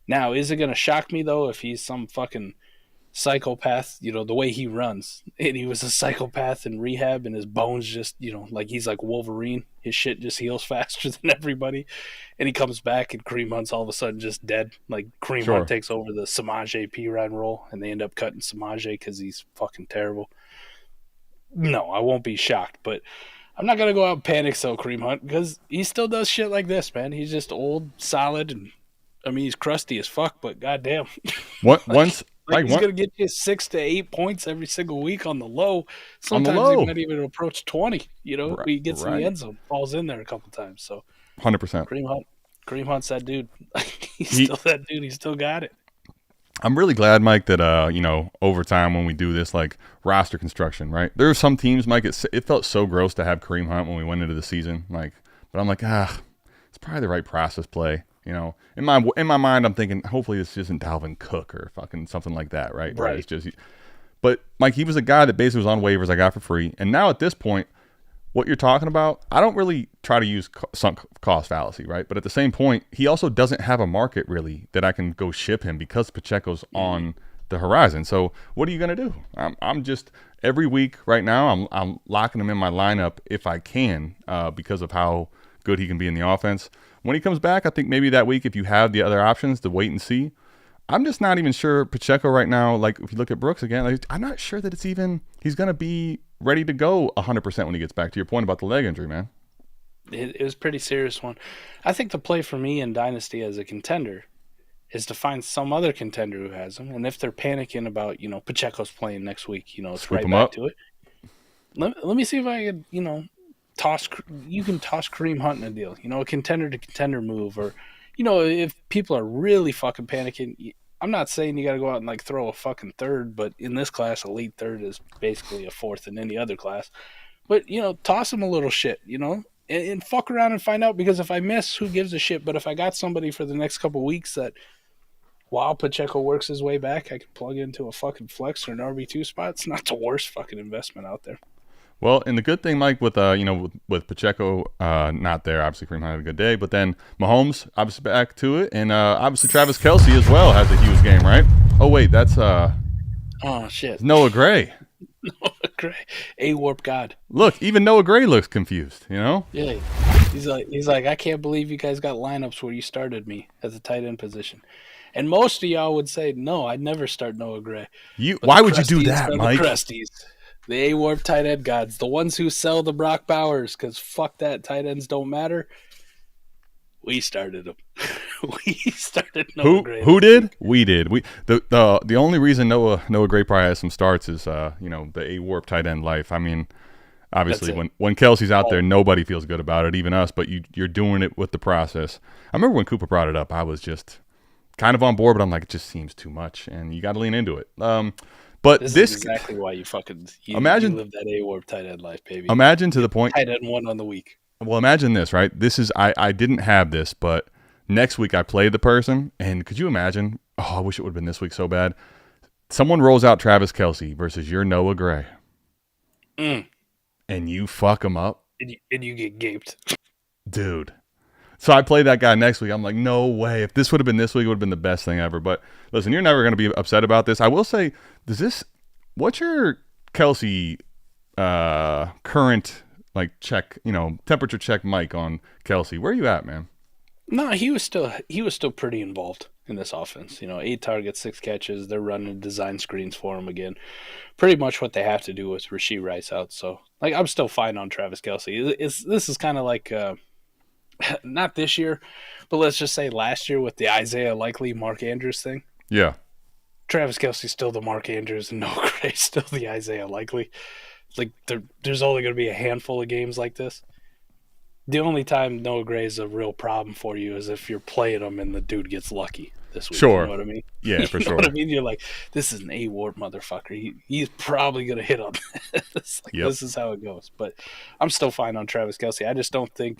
Now, is it going to shock me, though, if he's some fucking psychopath, the way he runs, and he was a psychopath in rehab and his bones just, like he's like Wolverine, his shit just heals faster than everybody, and he comes back and Kareem Hunt's all of a sudden just dead. Like Kareem Hunt takes over the Samaje Perine role and they end up cutting Samaje because he's fucking terrible. No, I won't be shocked, but I'm not going to go out and panic sell Kareem Hunt because he still does shit like this, man. He's just old, solid, and he's crusty as fuck, but goddamn. Once he's going to get you 6 to 8 points every single week on the low. Sometimes he might even approach 20. He gets in the end zone, falls in there a couple times. So 100%. Kareem Hunt's that dude. He's still that dude. He still got it. I'm really glad, Mike, that over time when we do this like roster construction, right? There are some teams, Mike. It felt so gross to have Kareem Hunt when we went into the season, but I'm like, it's probably the right process play. In my mind, I'm thinking, hopefully this isn't Dalvin Cook or fucking something like that, right? Right. It's just, but Mike, he was a guy that basically was on waivers I got for free, and now at this point, what you're talking about, I don't really try to use sunk cost fallacy, right? But at the same point, he also doesn't have a market really that I can go ship him because Pacheco's on the horizon. So what are you gonna do? I'm just every week right now. I'm locking him in my lineup if I can because of how good he can be in the offense. When he comes back, I think maybe that week, if you have the other options to wait and see, I'm just not even sure Pacheco right now. Like if you look at Brooks again, I'm not sure that he's going to be ready to go 100% when he gets back. To your point about the leg injury, man. It was a pretty serious one. I think the play for me in Dynasty as a contender is to find some other contender who has him. And if they're panicking about, Pacheco's playing next week, it's Sweep right him back up. to it. Let me see if I could, you can toss Kareem Hunt in a deal, a contender to contender move, or, if people are really fucking panicking, I'm not saying you got to go out and throw a fucking third, but in this class, elite third is basically a fourth in any other class. But, toss them a little shit, and fuck around and find out, because if I miss, who gives a shit? But if I got somebody for the next couple weeks that, while Pacheco works his way back, I can plug into a fucking flex or an RB2 spot, it's not the worst fucking investment out there. Well, and the good thing, Mike, with with Pacheco not there, obviously Kareem Hunt had a good day, but then Mahomes obviously back to it, and obviously Travis Kelce as well has a huge game, right? Oh wait, that's oh shit, Noah Gray. Noah Gray, A-Warp God. Look, even Noah Gray looks confused. Yeah, he's like, I can't believe you guys got lineups where you started me at the tight end position. And most of y'all would say, no, I'd never start Noah Gray. Why would you do that, Mike? The Crusties, the A-Warp tight end gods, the ones who sell the Brock Bowers, because fuck that, tight ends don't matter. We started them. We started Noah Gray. Who did? We did. The only reason Noah Gray probably has some starts is the A-Warp tight end life. I mean, obviously when Kelsey's out there, nobody feels good about it, even us. But you're doing it with the process. I remember when Cooper brought it up, I was just kind of on board, but I'm like, it just seems too much, and you got to lean into it. But this is exactly why you live that A-Warp tight end life, baby. Imagine to the point. Tight end one on the week. Well, imagine this, right? This is I didn't have this, but next week I played the person, and could you imagine? Oh, I wish it would have been this week so bad. Someone rolls out Travis Kelce versus your Noah Gray, and you fuck him up, and you get gaped, dude. So I played that guy next week. I'm like, no way. If this would have been this week, it would have been the best thing ever. But listen, you're never going to be upset about this. I will say, what's your Kelce current check, temperature check, Mike, on Kelce? Where are you at, man? No, he was still pretty involved in this offense. 8 targets, 6 catches. They're running design screens for him again. Pretty much what they have to do with Rashee Rice out. So, I'm still fine on Travis Kelce. This is kind of like, not this year, but let's just say last year with the Isaiah Likely Mark Andrews thing. Yeah. Travis Kelce's still the Mark Andrews and Noah Gray's still the Isaiah Likely. There's only going to be a handful of games like this. The only time Noah Gray is a real problem for you is if you're playing him and the dude gets lucky this week. Sure. You know what I mean? Yeah, for sure. You know what I mean? You're like, this is an A-Warp motherfucker. He's probably going to hit on this. This is how it goes. But I'm still fine on Travis Kelce. I just don't think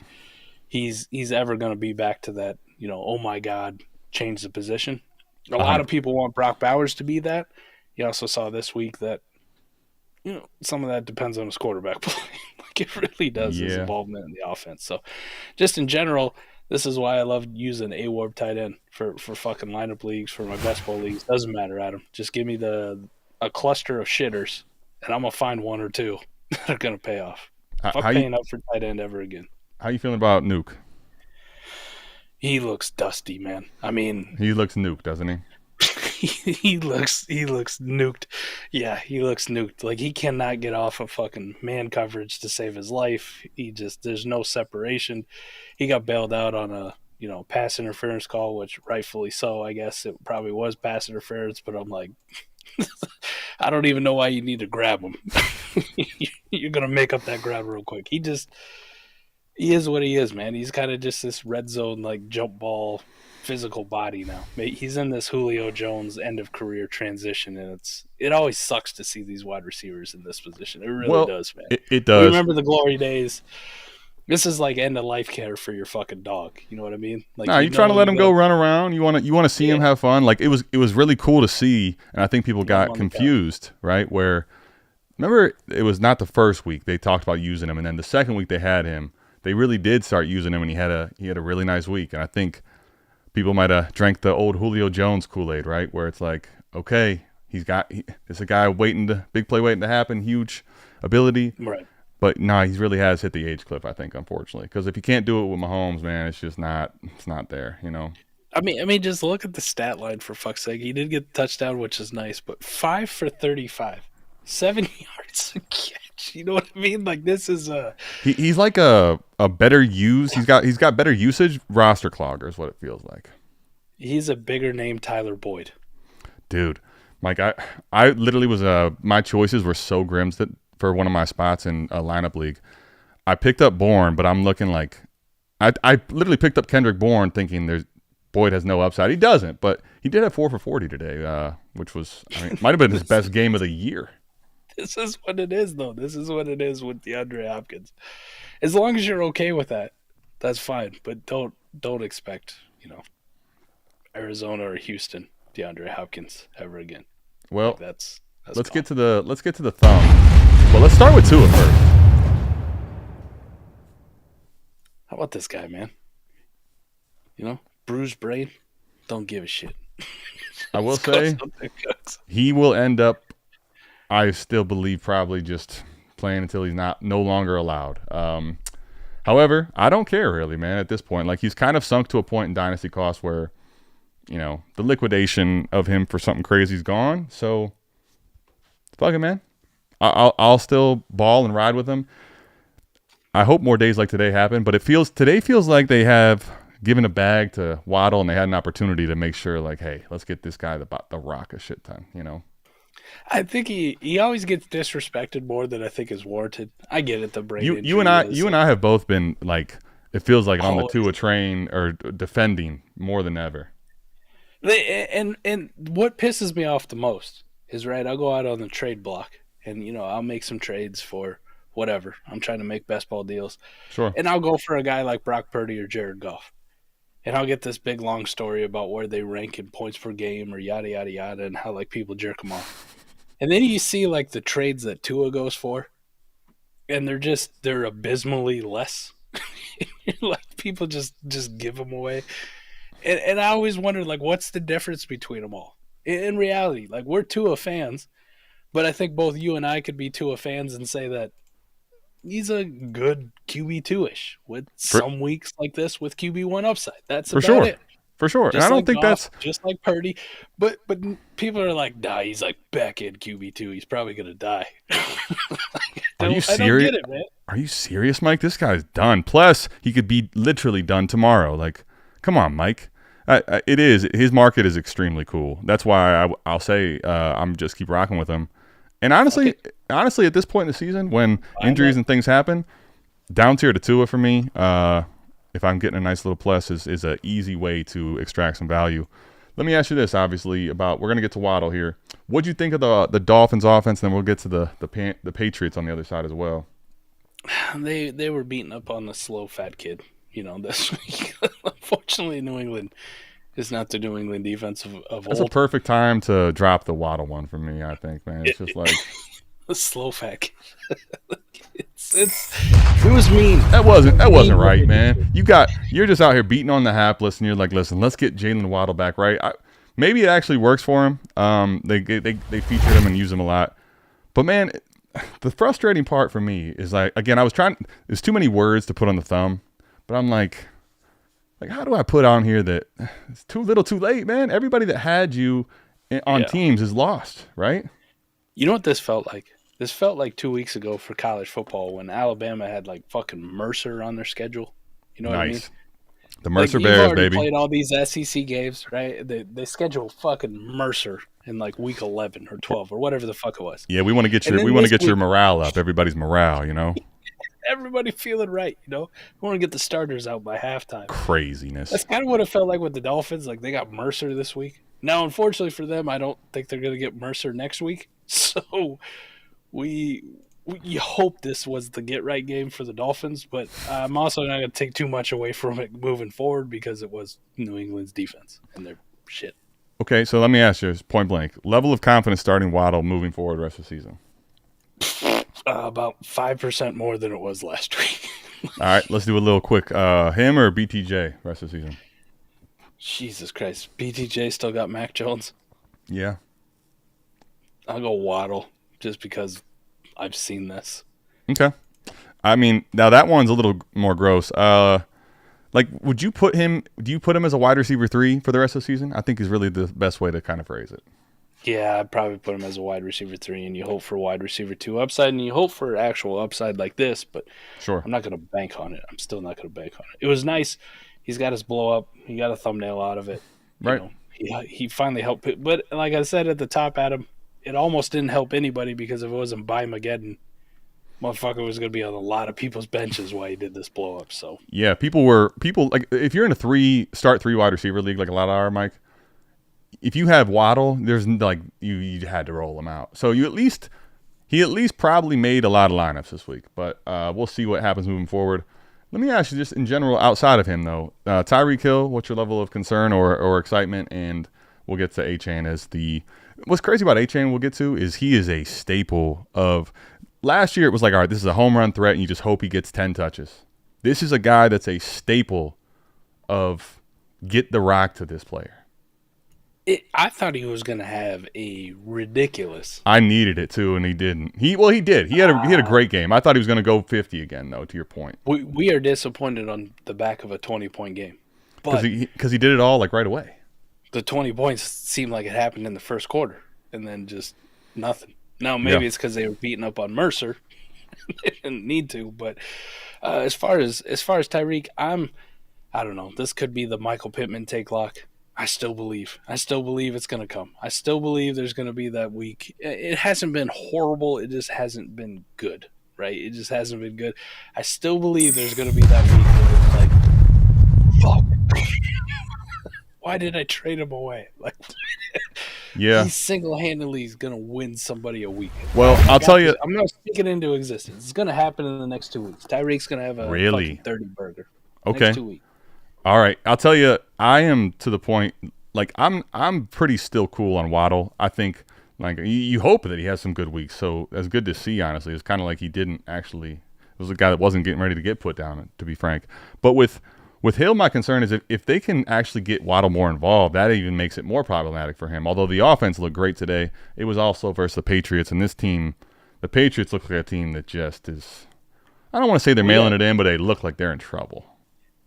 he's ever going to be back to that, oh my God, change the position. A lot of people want Brock Bowers to be that. You also saw this week that, some of that depends on his quarterback play. It really does, his involvement in the offense. So just in general, this is why I love using A-Warp tight end for fucking lineup leagues, for my best ball leagues. Doesn't matter, Adam. Just give me a cluster of shitters, and I'm going to find one or two that are going to pay off. I'm paying up for tight end ever again. How you feeling about Nuke? He looks dusty, man. I mean, he looks nuked, doesn't he? he looks nuked. Yeah, he looks nuked. He cannot get off of fucking man coverage to save his life. There's no separation. He got bailed out on a pass interference call, which rightfully so. I guess it probably was pass interference, but I'm like, I don't even know why you need to grab him. You're gonna make up that grab real quick. He is what he is, man. He's kind of just this red zone jump ball physical body now. He's in this Julio Jones end of career transition, and it always sucks to see these wide receivers in this position. It really does, man. It does. Remember the glory days. This is like end of life care for your fucking dog. You know what I mean? You're trying to let him go run around. You want to see him have fun. It was really cool to see, and I think people got confused, right? Where remember it was not the first week they talked about using him, and then the second week they had him. They really did start using him, and he had a really nice week, and I think people might have drank the old Julio Jones Kool-Aid, right? Where it's like, okay, it's a guy big play waiting to happen, huge ability. Right. But he really has hit the age cliff, I think, unfortunately. Because if you can't do it with Mahomes, man, it's just not there, I mean, just look at the stat line, for fuck's sake. He did get the touchdown, which is nice, but 5 for 35, 7 yards a catch. You know what I mean? This is he's like a better use. He's got better usage. Roster clogger is what it feels like. He's a bigger name Tyler Boyd. Dude, Mike, I literally was my choices were so grim that for one of my spots in a lineup league, I picked up Bourne, but I'm looking like I literally picked up Kendrick Bourne thinking Boyd has no upside. He doesn't, but he did have 4 for 40 today, which was might have been his best game of the year. This is what it is, though. This is what it is with DeAndre Hopkins. As long as you're okay with that, that's fine. But don't expect, Arizona or Houston DeAndre Hopkins ever again. Well, that's let's get to the thumb. Well, let's start with Tua first. How about this guy, man? Bruised brain. Don't give a shit. I will say he will end up. I still believe probably just playing until he's no longer allowed. However, I don't care really, man, at this point. He's kind of sunk to a point in Dynasty cost where the liquidation of him for something crazy is gone. So fuck it, man. I'll still ball and ride with him. I hope more days like today happen, but today feels like they have given a bag to Waddle and they had an opportunity to make sure, like, hey, let's get this guy the rock a shit ton, I think he always gets disrespected more than I think is warranted. I get it, the brain. You and I have both been like, it feels like on the Tua train or defending more than ever. And what pisses me off the most is, right, I'll go out on the trade block and I'll make some trades for whatever. I'm trying to make best ball deals. Sure. And I'll go for a guy like Brock Purdy or Jared Goff. And I'll get this big long story about where they rank in points per game or yada yada yada and how like people jerk them off. And then you see like the trades that Tua goes for, and they're abysmally less. Like people just give them away. And I always wondered, like, what's the difference between them all? In reality, like, we're Tua fans, but I think both you and I could be Tua fans and say that he's a good QB2-ish with some weeks like this with QB1 upside. That's for about sure. It. For sure. And I don't think that's just like Purdy, but people are like, nah, he's like back in QB2. He's probably gonna die. Are you serious? I don't get it, man. Are you serious, Mike? This guy's done. Plus, he could be literally done tomorrow. Like, come on, Mike. It is. His market is extremely cool. That's why I'll say I'm just keep rocking with him. And honestly, at this point in the season, when injuries and things happen, down tier to Tua for me. If I'm getting a nice little plus, is an easy way to extract some value. Let me ask you this, obviously, we're going to get to Waddle here. What'd you think of the Dolphins offense? Then we'll get to the Patriots on the other side as well. They were beating up on the slow fat kid, this week. Unfortunately, New England is not the New England defense of old. That's a perfect time to drop the Waddle one for me, I think, man. It's just like the slow fat kid. It was mean. That wasn't right, man. You're just out here beating on the hapless, and you're like, listen, let's get Jaylen Waddle back, right? Maybe it actually works for him. They featured him and use him a lot, but man, the frustrating part for me is like, again, there's too many words to put on the thumb, but I'm like, how do I put on here that it's too little, too late, man? Everybody that had you on teams is lost, right? You know what this felt like? This felt like 2 weeks ago for college football when Alabama had like fucking Mercer on their schedule. You know what I mean? The Mercer Bears, baby. Played all these SEC games, right? They scheduled fucking Mercer in like week 11 or 12 or whatever the fuck it was. Yeah, we want to get your morale up. Everybody's morale, Everybody feeling right, We want to get the starters out by halftime. Craziness. That's kind of what it felt like with the Dolphins. Like they got Mercer this week. Now, unfortunately for them, I don't think they're going to get Mercer next week. So we hope this was the get-right game for the Dolphins, but I'm also not going to take too much away from it moving forward because it was New England's defense and their shit. Okay, so let me ask you, point blank, level of confidence starting Waddle moving forward rest of the season? About 5% more than it was last week. All right, let's do a little quick. Him or BTJ rest of the season? Jesus Christ. BTJ still got Mac Jones? Yeah. I'll go Waddle just because I've seen this. Okay. I mean, now that one's a little more gross. Do you put him as a wide receiver 3 for the rest of the season? I think is really the best way to kind of phrase it. Yeah, I'd probably put him as a wide receiver 3, and you hope for wide receiver 2 upside, and you hope for actual upside like this, but sure. I'm not going to bank on it. I'm still not going to bank on it. It was nice. He's got his blow up. He got a thumbnail out of it. Right. He finally helped. But like I said at the top, Adam, it almost didn't help anybody because if it wasn't by Mageddon, motherfucker was going to be on a lot of people's benches while he did this blow up. So yeah, people like if you're in a start 3 wide receiver league like a lot of our Mike, if you have Waddle, there's like you had to roll him out. So he at least probably made a lot of lineups this week. But we'll see what happens moving forward. Let me ask you just in general outside of him though, Tyreek Hill, what's your level of concern or excitement? And we'll get to A-Chain as what's crazy about A-Chain we'll get to is he is a staple of last year. It was like, all right, this is a home run threat and you just hope he gets 10 touches. This is a guy that's a staple of get the rock to this player. I thought he was going to have a ridiculous. I needed it too, and he didn't. He did. He had a great game. I thought he was going to go 50 again, though. To your point, we are disappointed on the back of a 20-point game, because he did it all like right away. the 20 points seemed like it happened in the first quarter, and then just nothing. Now maybe it's because they were beating up on Mercer. They didn't need to, but as far as Tyreek, I don't know. This could be the Michael Pittman take lock. I still believe it's going to come. I still believe there's going to be that week. It hasn't been horrible. It just hasn't been good, right? It just hasn't been good. I still believe there's going to be that week where it's like, fuck. Why did I trade him away? Like, he single-handedly is going to win somebody a week. Well, I'll tell you. I'm going to speak it into existence. It's going to happen in the next 2 weeks. Tyreek's going to have a fucking 30 burger. Okay. Next 2 weeks. All right. I'll tell you, I am to the point, like, I'm pretty still cool on Waddle. I think, like, you hope that he has some good weeks. So that's good to see, honestly. It's kind of like he didn't actually – it was a guy that wasn't getting ready to get put down, to be frank. But with Hill, my concern is if they can actually get Waddle more involved, that even makes it more problematic for him. Although the offense looked great today, it was also versus the Patriots. And this team, the Patriots look like a team that just is – I don't want to say they're mailing it in, but they look like they're in trouble.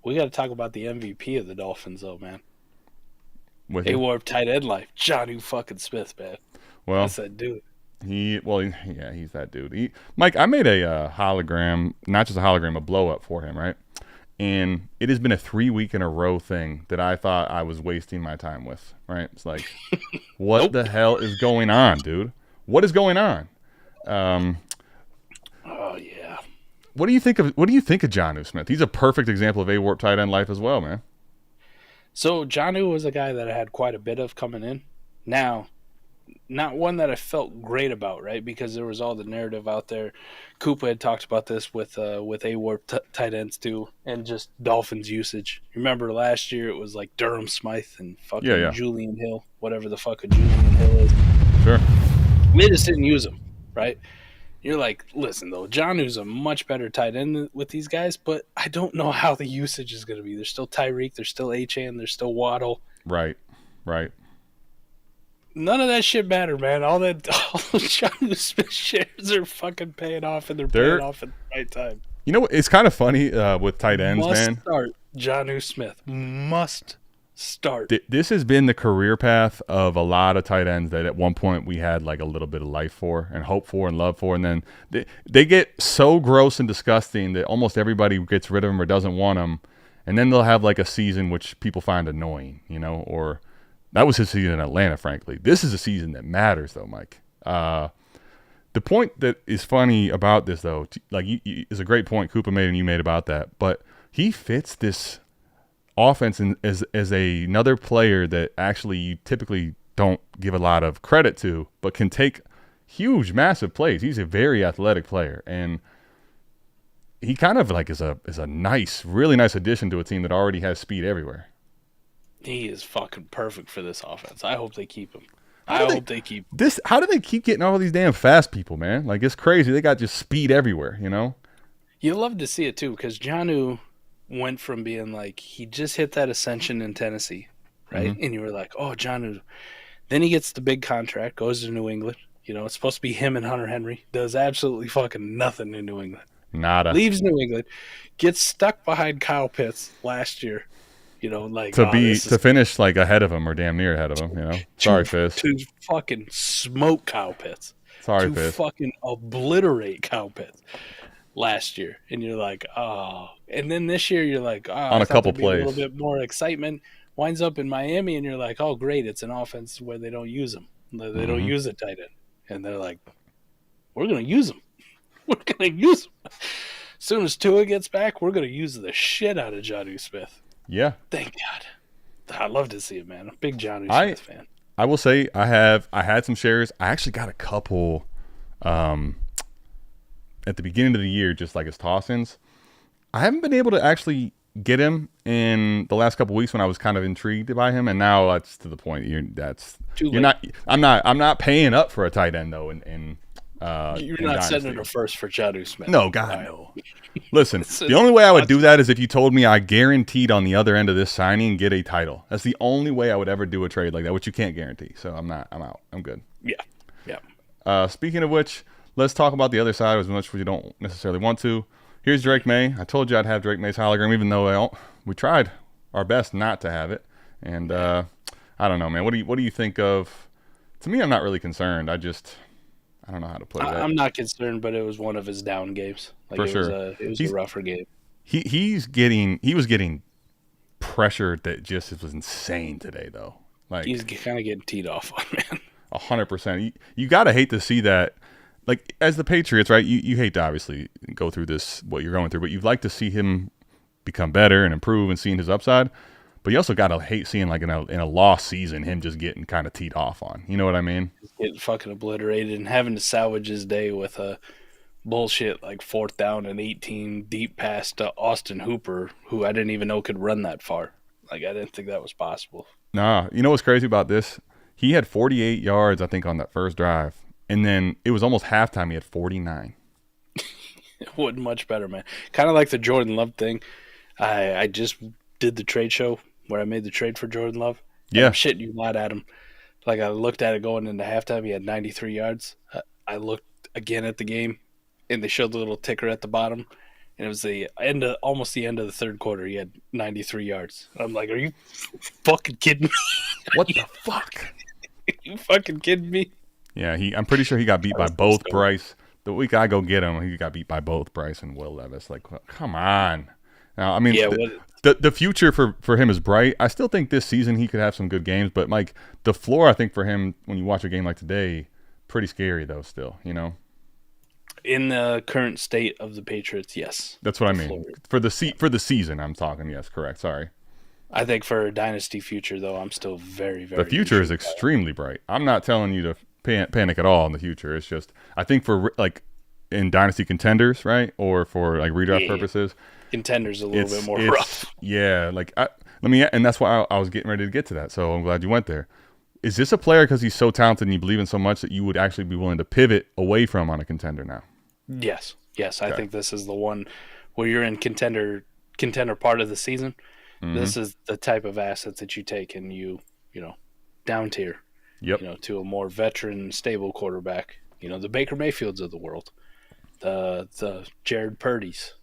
We got to talk about the MVP of the Dolphins, though, man. With A-Warp tight end life, Jonnu fucking Smith, man. Well, that's that dude. He's that dude. Mike, I made a hologram, not just a hologram, a blow up for him, right? And it has been a 3 week in a row thing that I thought I was wasting my time with, right? It's like, what the hell is going on, dude? What is going on? Oh yeah. What do you think of Jonnu Smith? He's a perfect example of A-Warp tight end life as well, man. So Jonnu was a guy that I had quite a bit of coming in. Now, not one that I felt great about, right? Because there was all the narrative out there. Koopa had talked about this with A-Warp tight ends too, and just Dolphins usage. Remember last year it was like Durham Smythe and fucking Julian Hill, whatever the fuck a Julian Hill is. Sure. They just didn't use him, right? You're like, listen, though, Jonnu's a much better tight end with these guys, but I don't know how the usage is going to be. There's still Tyreek, there's still Achane, there's still Waddle. Right. None of that shit mattered, man. All those Jonnu Smith shares are fucking paying off, and they're paying off at the right time. You know what? It's kind of funny with tight ends, man. Must start Jonnu Smith. Must start. This has been the career path of a lot of tight ends that at one point we had like a little bit of life for and hope for and love for, and then they get so gross and disgusting that almost everybody gets rid of them or doesn't want them, and then they'll have like a season which people find annoying, or that was his season in Atlanta, frankly. This is a season that matters, though, Mike. The point that is funny about this, though, like is a great point Koopa made and you made about that, but he fits this offense as another player that actually you typically don't give a lot of credit to, but can take huge, massive plays. He's a very athletic player, and he kind of like is a nice, really nice addition to a team that already has speed everywhere. He is fucking perfect for this offense. I hope they keep him. I hope they keep this. How do they keep getting all these damn fast people, man? Like, it's crazy. They got just speed everywhere, You love to see it too, because Jonnu went from being like, he just hit that ascension in Tennessee, right? Mm-hmm. And you were like, oh, Jonnu. Then he gets the big contract, goes to New England. It's supposed to be him and Hunter Henry. Does absolutely fucking nothing in New England. Nada. Leaves New England. Gets stuck behind Kyle Pitts last year. To finish like ahead of him or damn near ahead of him. Sorry, Fizz. To fucking smoke Kyle Pitts. Sorry, to Fizz. Fucking obliterate Kyle Pitts last year, and you're like, oh. And then this year you're like, oh, on a couple plays, a little bit more excitement. Winds up in Miami, and you're like, oh, great, it's an offense where they don't use him. They don't use a tight end, and they're like, we're gonna use him. We're gonna use him. As soon as Tua gets back, we're gonna use the shit out of Jonnu Smith. Yeah. Thank God. I love to see it, man. I'm a big Jonnu Smith fan. I will say I had some shares. I actually got a couple at the beginning of the year, just like his toss-ins. I haven't been able to actually get him in the last couple of weeks when I was kind of intrigued by him, and now that's to the point I'm not paying up for a tight end though in you're not sending it first for Jonnu Smith. No, God, no. Listen, the only way I would do that is if you told me I guaranteed on the other end of this signing get a title. That's the only way I would ever do a trade like that, which you can't guarantee. So I'm out. I'm good. Yeah. Speaking of which, let's talk about the other side as much as you don't necessarily want to. Here's Drake May. I told you I'd have Drake May's hologram, even though we tried our best not to have it. And I don't know, man. What do you think of? To me, I'm not really concerned. I don't know how to put it. I'm not concerned, but it was one of his down games. Like For it was sure. it was a rougher game. He was getting pressure that just was insane today, though. Like He's kind of getting teed off on, man. 100%. You gotta hate to see that. Like as the Patriots, right? You hate to obviously go through this what you're going through, but you'd like to see him become better and improve and seeing his upside. But you also gotta hate seeing like in a lost season him just getting kind of teed off on. You know what I mean? Getting fucking obliterated and having to salvage his day with a bullshit like 4th down and 18 deep pass to Austin Hooper, who I didn't even know could run that far. Like I didn't think that was possible. Nah, you know what's crazy about this? He had 48 yards, I think, on that first drive, and then it was almost halftime. He had 49. It wasn't much better, man. Kind of like the Jordan Love thing. I just did the trade show where I made the trade for Jordan Love. Yeah. I'm shitting you not at him. Like I looked at it going into halftime. He had 93 yards. I looked again at the game, and they showed the little ticker at the bottom. And it was almost the end of the third quarter. He had 93 yards. I'm like, are you fucking kidding me? What the fuck? Are you fucking kidding me? Yeah, I'm pretty sure he got beat by both Bryce. The week I go get him, he got beat by both Bryce and Will Levis. Like, come on. Now, I mean, the future for him is bright. I still think this season he could have some good games, but Mike, the floor I think for him when you watch a game like today, pretty scary though. Still, you know. In the current state of the Patriots, yes. That's what I mean. For the season, I'm talking. Yes, correct. Sorry. I think for a dynasty future, though, I'm still very, very. The future is extremely bright. I'm not telling you to panic at all in the future. It's just I think for like in dynasty contenders, right, or for like redraft purposes, contenders a little bit more rough. Yeah, like and that's why I was getting ready to get to that. So I'm glad you went there. Is this a player because he's so talented and you believe in so much that you would actually be willing to pivot away from on a contender now? Yes. I think this is the one where you're in contender part of the season. Mm-hmm. This is the type of asset that you take and you down tier. Yep. To a more veteran, stable quarterback. The Baker Mayfields of the world, the Jared Purdy's.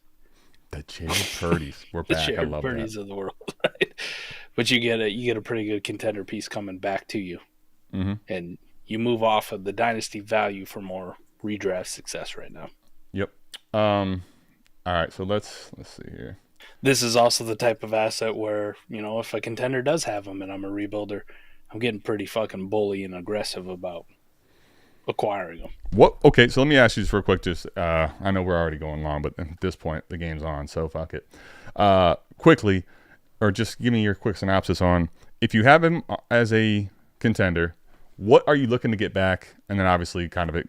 The Jared Purdy's. We're back. The Jared I love Purdy's that. of the world, right? But you get a pretty good contender piece coming back to you, and you move off of the dynasty value for more redraft success right now. Yep. All right. So let's see here. This is also the type of asset where if a contender does have him and I'm a rebuilder, I'm getting pretty fucking bully and aggressive about acquiring them. What? Okay, so let me ask you just real quick. Just I know we're already going long, but at this point the game's on, so fuck it. Quickly, or just give me your quick synopsis on if you have him as a contender, what are you looking to get back? And then obviously, kind of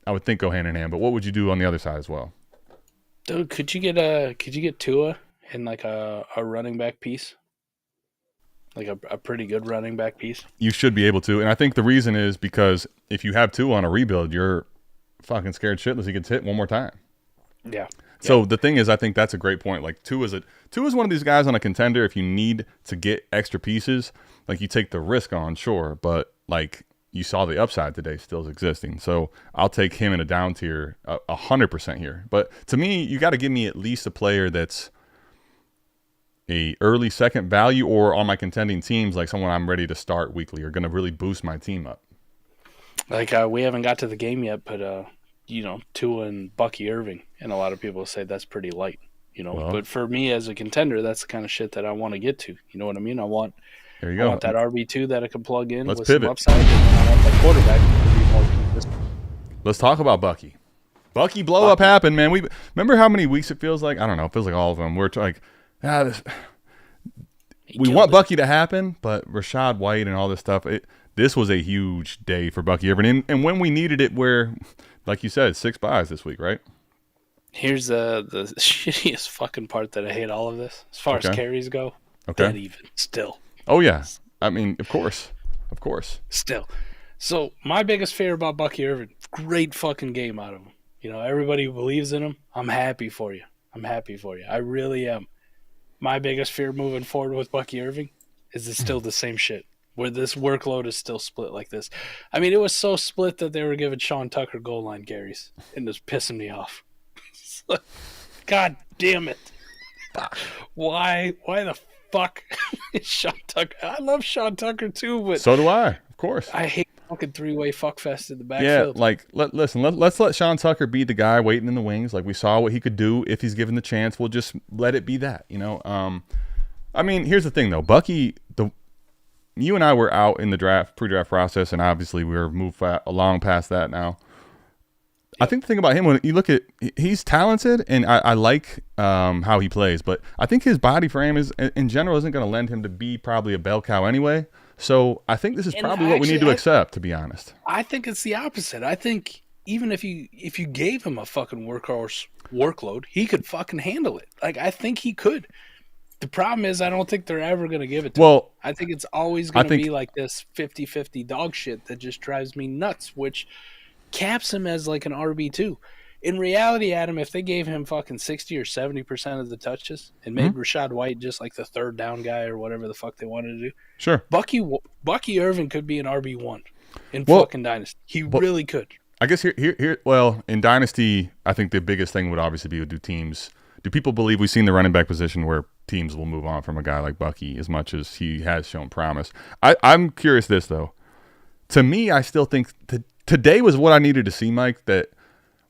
I would think go hand in hand. But what would you do on the other side as well? Dude, could you get Tua in like a running back piece? Like a pretty good running back piece? You should be able to. And I think the reason is because if you have Tua on a rebuild, you're fucking scared shitless he gets hit one more time. Yeah. So the thing is, I think that's a great point. Like Tua is one of these guys on a contender. If you need to get extra pieces, like you take the risk on, sure. But like you saw the upside today still is existing. So I'll take him in a down tier 100% here. But to me, you got to give me at least a player that's a early second value or on my contending teams, like someone I'm ready to start weekly or going to really boost my team up. Like we haven't got to the game yet, but Tua and Bucky Irving, and a lot of people say that's pretty light. Well, but for me as a contender, that's the kind of shit that I want to get to. You know what I mean? I want that RB2 that I can plug in with pivot. some upside, and I want that quarterback to be more consistent. Let's talk about Bucky. Bucky blow up happened, man. We remember how many weeks it feels like? I don't know. It feels like all of them. We're like, we want Bucky to happen, but Rashad White and all this stuff. This was a huge day for Bucky Irving, and when we needed it, where, like you said, 6 buys this week, right? Here's the shittiest fucking part that I hate all of this. As far as carries go, dead even still. Oh yeah, I mean, of course. Still. So my biggest fear about Bucky Irving, great fucking game out of him. Everybody who believes in him, I'm happy for you. I really am. My biggest fear moving forward with Bucky Irving is it's still the same shit, where this workload is still split like this. I mean, it was so split that they were giving Sean Tucker goal line carries, and it's pissing me off. God damn it. Why the fuck Sean Tucker. I love Sean Tucker too, but so do I. Of course. I hate fucking three-way fuckfest in the backfield. Yeah, like let's let Sean Tucker be the guy waiting in the wings. Like we saw what he could do if he's given the chance. We'll just let it be that, you know. I mean, here's the thing though, Bucky. You and I were out in the pre-draft process, and obviously we're moved along past that now. I think the thing about him, when you look at, he's talented, and I like how he plays, but I think his body frame is, in general, isn't going to lend him to be probably a bell cow anyway. So I think this is probably what we need to accept, to be honest. I think it's the opposite. I think even if you gave him a fucking workhorse workload, he could fucking handle it. Like, I think he could. The problem is I don't think they're ever going to give it to him. I think it's always going to be like this 50-50 dog shit that just drives me nuts, which caps him as like an RB2. In reality, Adam, if they gave him fucking 60 or 70% of the touches and made Rachaad White just like the third down guy or whatever the fuck they wanted to do, sure, Bucky Irving could be an RB1 in fucking Dynasty. He really could. I guess here. Well, in Dynasty, I think the biggest thing would obviously be do people believe we've seen the running back position where teams will move on from a guy like Bucky as much as he has shown promise? I'm curious this though. To me, I still think today was what I needed to see, Mike, that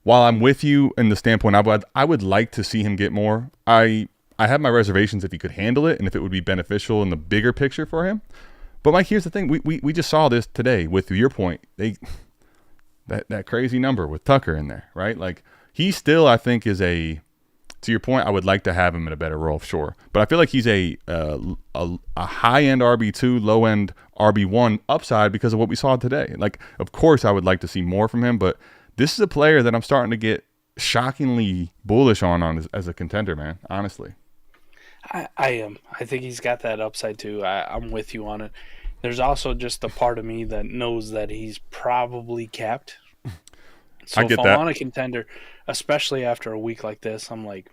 while I'm with you in the standpoint I would like to see him get more, I have my reservations if he could handle it and if it would be beneficial in the bigger picture for him. But, Mike, here's the thing. We just saw this today with your point. That crazy number with Tucker in there, right? Like, he still, I think, is to your point, I would like to have him in a better role, sure. But I feel like he's a high-end RB2, low-end RB1 upside because of what we saw today. Like, of course, I would like to see more from him, but this is a player that I'm starting to get shockingly bullish on as a contender, man, honestly. I am. I think he's got that upside, too. I'm with you on it. There's also just the part of me that knows that he's probably capped. So I get if that. I'm on a contender, especially after a week like this, I'm like,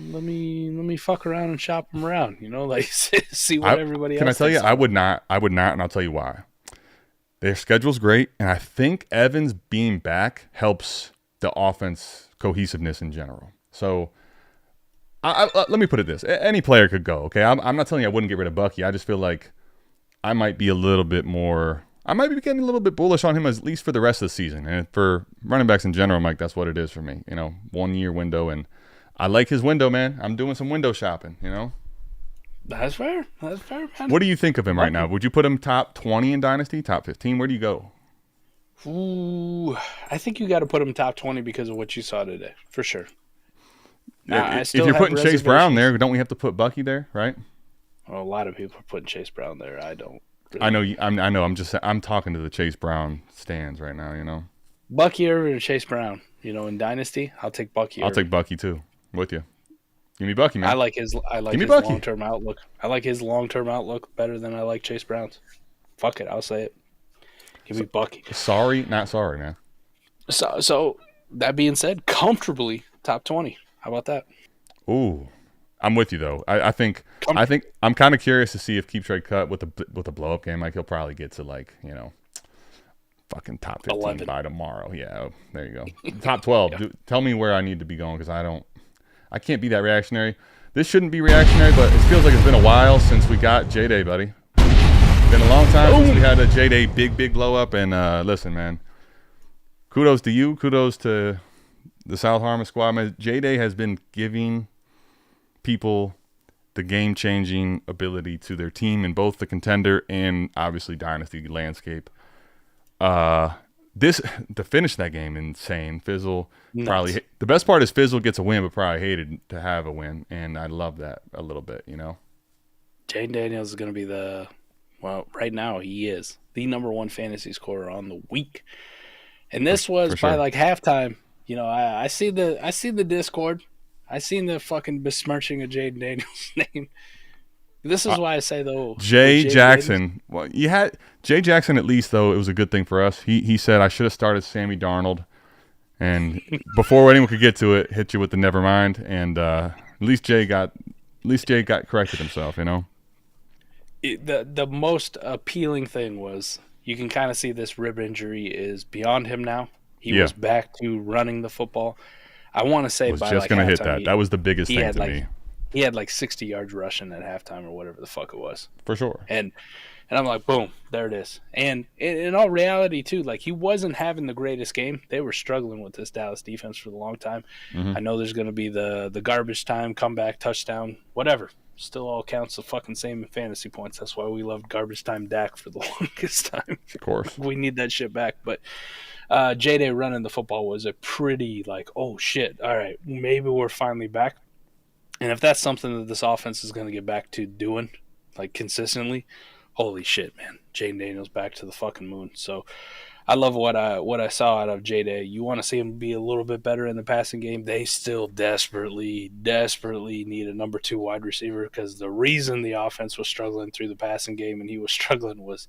let me fuck around and shop him around, you know, like see what everybody else can I tell you, thinks. I would not, and I'll tell you why. Their schedule's great, and I think Evans being back helps the offense cohesiveness in general. So let me put it this. Any player could go, okay? I'm not telling you I wouldn't get rid of Bucky. I just feel like I might be getting a little bit bullish on him at least for the rest of the season. And for running backs in general, Mike, that's what it is for me. You know, 1 year window, and I like his window, man. I'm doing some window shopping, you know? That's fair, man. What do you think of him right now? Would you put him top 20 in Dynasty, top 15? Where do you go? Ooh, I think you got to put him top 20 because of what you saw today, for sure. If you're putting Chase Brown there, don't we have to put Bucky there, right? Well, a lot of people are putting Chase Brown there. I don't. Really. I know. I know. I'm talking to the Chase Brown stands right now. You know, Bucky Irving or Chase Brown. You know, in Dynasty, I'll take Bucky. I'll take Bucky too. With you. Give me Bucky, man. I like his long-term outlook. I like his long-term outlook better than I like Chase Brown's. Fuck it, I'll say it. Give me Bucky. Sorry, not sorry, man. So that being said, comfortably top 20. How about that? Ooh, I'm with you though. I think I'm kind of curious to see if Keep Trade Cut with a blow up game, like he'll probably get to like, you know, fucking top 15 11. By tomorrow. Yeah, there you go. Top 12. Dude, tell me where I need to be going because I can't be that reactionary. This shouldn't be reactionary, but it feels like it's been a while since we got J-Day, buddy. Been a long time since we had a J-Day big blow up. And listen, man, kudos to you. Kudos to the South Harmon squad. Man, J-Day has been giving people the game-changing ability to their team in both the contender and obviously Dynasty landscape. To finish that game, insane. Fizzle probably the best part is Fizzle gets a win, but probably hated to have a win, and I love that a little bit. You know, Jane Daniels is going to be right now he is the number one fantasy scorer on the week, and this was by like halftime. You know, I see the Discord, I seen the fucking besmirching of Jaden Daniels' name. This is why I say though. Jay Jackson. Well, you had Jay Jackson at least though. It was a good thing for us. He said I should have started Sammy Darnold, and before anyone could get to it, hit you with the never mind. And at least Jay got corrected himself. You know. The most appealing thing was you can kind of see this rib injury is beyond him now. He was back to running the football. I want to say I was just going to hit that. That was the biggest thing to me. He had like 60 yards rushing at halftime or whatever the fuck it was. For sure. And I'm like, boom, there it is. And in all reality, too, like he wasn't having the greatest game. They were struggling with this Dallas defense for the long time. Mm-hmm. I know there's going to be the garbage time, comeback, touchdown, whatever. Still all counts the fucking same in fantasy points. That's why we loved garbage time Dak for the longest time. Of course. We need that shit back. But J-Day running the football was a pretty like, oh, shit, all right, maybe we're finally back. And if that's something that this offense is going to get back to doing, like consistently, holy shit, man. Jaden Daniels back to the fucking moon. So I love what I saw out of J-Day. You want to see him be a little bit better in the passing game. They still desperately need a number 2 wide receiver because the reason the offense was struggling through the passing game and he was struggling was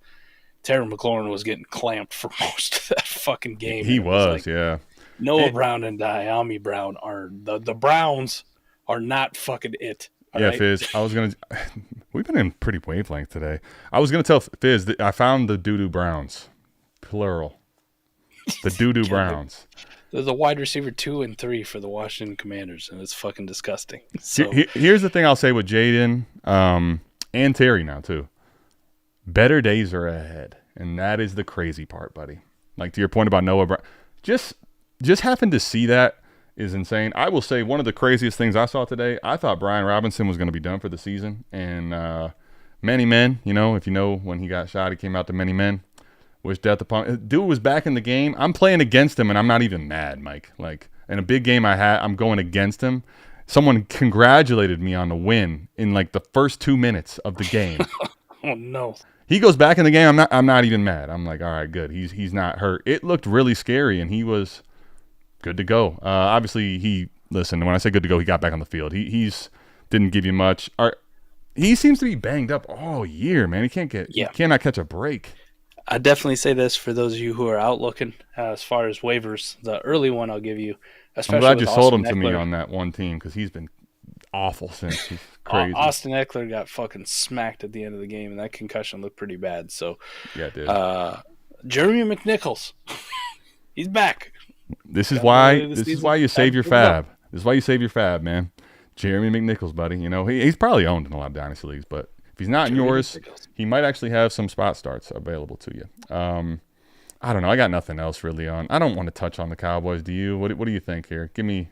Terry McLaurin was getting clamped for most of that fucking game. He was, yeah. Noah Brown and Diami Brown are the Browns are not fucking it. Yeah, right? Fizz, we've been in pretty wavelength today. I was going to tell Fizz that I found the doo-doo Browns, plural. The doo-doo Browns. There's a wide receiver 2 and 3 for the Washington Commanders, and it's fucking disgusting. So, Here's the thing I'll say with Jaden and Terry now, too. Better days are ahead, and that is the crazy part, buddy. Like, to your point about Noah Brown, just having to see that is insane. I will say one of the craziest things I saw today, I thought Brian Robinson was going to be done for the season. And many men, if you know when he got shot, he came out to many men. Wish death upon him. Dude was back in the game. I'm playing against him, and I'm not even mad, Mike. Like, in a big game I'm going against him. Someone congratulated me on the win in, like, the first 2 minutes of the game. oh, no. He goes back in the game. I'm not even mad. I'm like, all right, good. He's not hurt. It looked really scary, and he was good to go. Obviously, when I say good to go, he got back on the field. He's didn't give you much. He seems to be banged up all year, man. He cannot catch a break. I definitely say this for those of you who are out looking as far as waivers. The early one I'll give you. Especially I'm glad you sold him Austin to Eckler. me on that one team because he's been awful since. He's crazy. Austin Eckler got fucking smacked at the end of the game, and that concussion looked pretty bad. So, yeah, it did. Jeremy McNichols, he's back. This is why you save your fab. This is why you save your fab, man. Jeremy McNichols, buddy. He's probably owned in a lot of dynasty leagues, but if he's not in yours, he might actually have some spot starts available to you. I don't know. I got nothing else really on. I don't want to touch on the Cowboys. Do you? What do you think here? Give me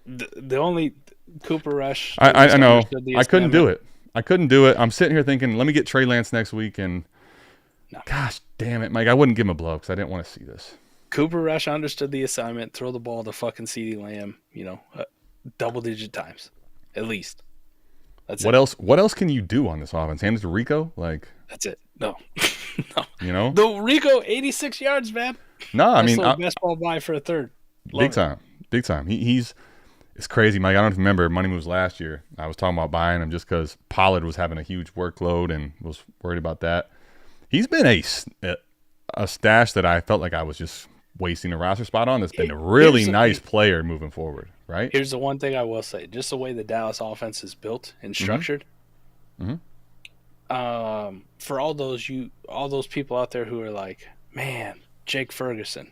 the only Cooper Rush. I know. I couldn't do it. I'm sitting here thinking, let me get Trey Lance next week, and gosh damn it, Mike, I wouldn't give him a blow because I didn't want to see this. Cooper Rush understood the assignment. Throw the ball to fucking CeeDee Lamb, double-digit times, at least. That's what it. else? What else can you do on this offense? Hand it to Rico? Like that's it. No, no. The Rico 86 yards, man. No, I mean best ball buy for a third. Big time. It's crazy, Mike. I don't remember Money Moves last year. I was talking about buying him just because Pollard was having a huge workload and was worried about that. He's been a stash that I felt like I was just wasting a roster spot on. That's been a really nice player moving forward, right? Here's the one thing I will say. Just the way the Dallas offense is built and structured. Mm-hmm. For all those people out there who are like, man, Jake Ferguson.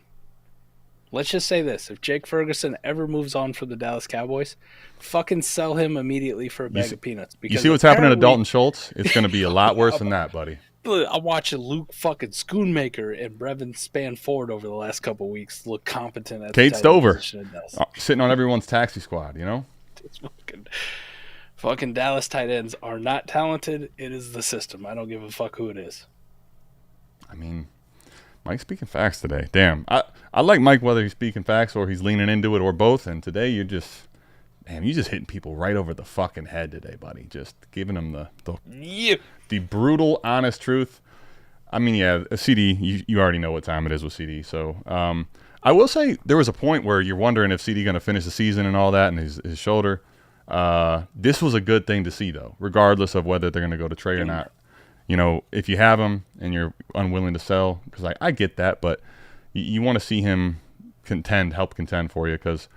Let's just say this. If Jake Ferguson ever moves on from the Dallas Cowboys, fucking sell him immediately for a bag of peanuts. You see what's happening to Dalton Schultz? It's going to be a lot worse than that, buddy. I'm watching Luke fucking Schoonmaker and Brevin Spanford over the last couple of weeks look competent at Kate the Stover sitting on everyone's taxi squad, It's fucking Dallas tight ends are not talented. It is the system. I don't give a fuck who it is. I mean, Mike's speaking facts today. Damn. I like Mike whether he's speaking facts or he's leaning into it or both. And today you're just hitting people right over the fucking head today, buddy. Just giving them the brutal, honest truth. I mean, yeah, a CD, you already know what time it is with CD. So I will say there was a point where you're wondering if CD going to finish the season and all that and his shoulder. This was a good thing to see, though, regardless of whether they're going to go to Trey or not. If you have him and you're unwilling to sell, because I get that, but you want to see him help contend for you, because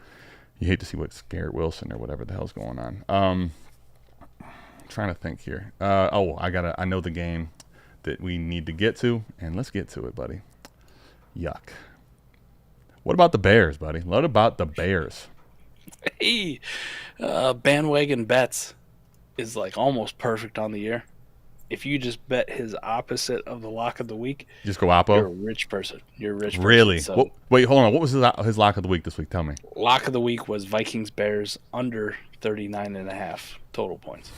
you hate to see what's Garrett Wilson or whatever the hell's going on. Trying to think here. I know the game that we need to get to, and let's get to it, buddy. Yuck. What about the Bears, buddy? What about the Bears? Hey, bandwagon bets. is like almost perfect on the year. If you just bet his opposite of the lock of the week, Just go you're a Oppo. rich person. You're a rich person. Really? So Wait, hold on. What was his lock of the week this week? Tell me. lock of the week was Vikings Bears under 39.5 total points.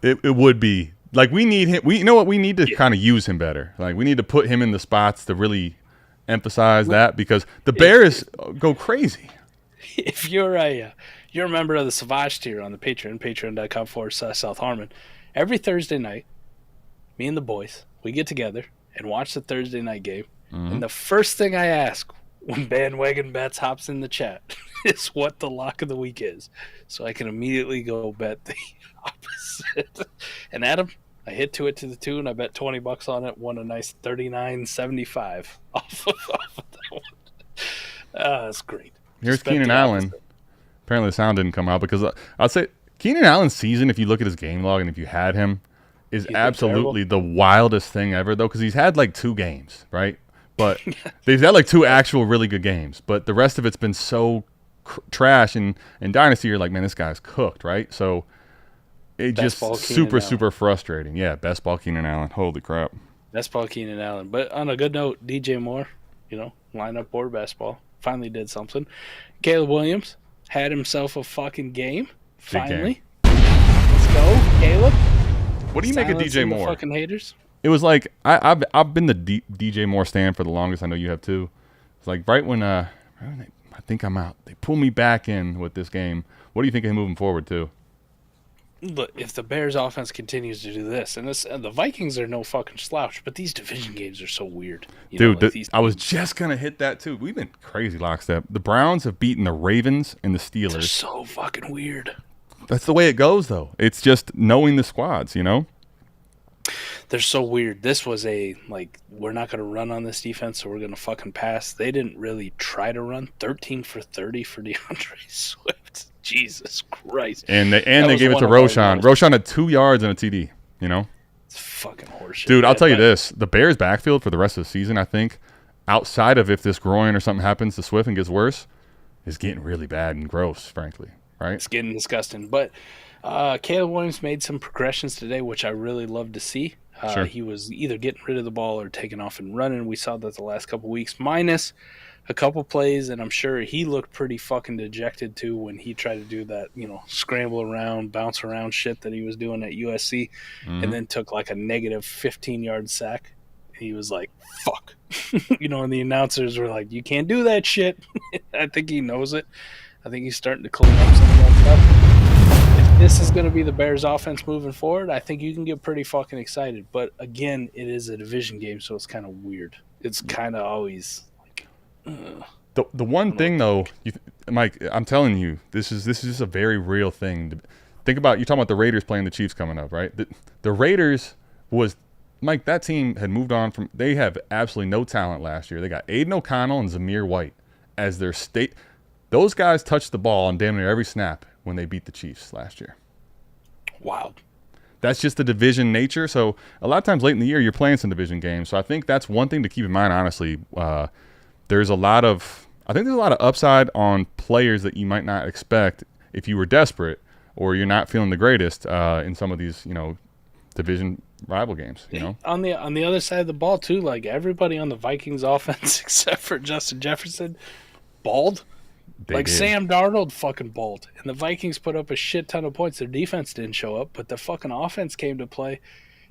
It would be like we need him. You know what? We need to kind of use him better. Like we need to put him in the spots to really emphasize that because the Bears go crazy. If you're a member of the Savage tier on the Patreon, patreon.com/South Harmon, every Thursday night, me and the boys, we get together and watch the Thursday night game. Mm-hmm. And the first thing I ask when Bandwagon Bets hops in the chat is what the lock of the week is. So I can immediately go bet the opposite. And Adam, I hit to the tune. I bet $20 on it, won a nice $39.75 off of that one. That's great. Here's Keenan Allen. Apparently the sound didn't come out because I'd say Keenan Allen's season, if you look at his game log and if you had him, is absolutely the wildest thing ever, though, because he's had like 2 games, right? But they've had like 2 actual really good games, but the rest of it's been so trash. And in Dynasty, you're like, man, this guy's cooked, right? So it just super frustrating. Yeah, best ball Keenan Allen. Holy crap. Best ball Keenan Allen. But on a good note, DJ Moore, lineup board best ball, finally did something. Caleb Williams had himself a fucking game. Finally. Let's go, Caleb. What do you make of DJ Moore? Fucking haters. It was like I've been the DJ Moore stan for the longest. I know you have too. It's like right when I think I'm out, they pull me back in with this game. What do you think of him moving forward too? Look, if the Bears offense continues to do this, and the Vikings are no fucking slouch, but these division games are so weird. I was just gonna hit that too. We've been crazy lockstep. The Browns have beaten the Ravens and the Steelers. They're so fucking weird. That's the way it goes, though. It's just knowing the squads, They're so weird. This was we're not going to run on this defense, so we're going to fucking pass. They didn't really try to run. 13 for 30 for DeAndre Swift. Jesus Christ. And they gave it to Roshan. Roshan had 2 yards and a TD, It's fucking horseshit. Dude, I'll tell you this. The Bears' backfield for the rest of the season, I think, outside of if this groin or something happens to Swift and gets worse, is getting really bad and gross, frankly. Right? It's getting disgusting. But Caleb Williams made some progressions today, which I really love to see. Sure. He was either getting rid of the ball or taking off and running. We saw that the last couple weeks, minus a couple plays, and I'm sure he looked pretty fucking dejected too when he tried to do that, scramble around, bounce around shit that he was doing at USC, and then took like a negative 15-yard sack. He was like, fuck. And the announcers were like, you can't do that shit. I think he knows it. I think he's starting to clean up some of that stuff. If this is going to be the Bears' offense moving forward, I think you can get pretty fucking excited. But again, it is a division game, so it's kind of weird. It's kind of always like. The one thing though, Mike, I'm telling you, this is just a very real thing. Think about you're talking about the Raiders playing the Chiefs coming up, right? The Raiders was. Mike, that team had moved on from. They have absolutely no talent last year. They got Aiden O'Connell and Jahmyr White as their state. Those guys touched the ball on damn near every snap when they beat the Chiefs last year. Wow. That's just the division nature. So a lot of times late in the year, you're playing some division games. So I think that's one thing to keep in mind, honestly. There's a lot of upside on players that you might not expect if you were desperate or you're not feeling the greatest in some of these, division rival games, On the other side of the ball too, like everybody on the Vikings offense except for Justin Jefferson balled. Sam Darnold fucking balled. And the Vikings put up a shit ton of points. Their defense didn't show up, but the fucking offense came to play.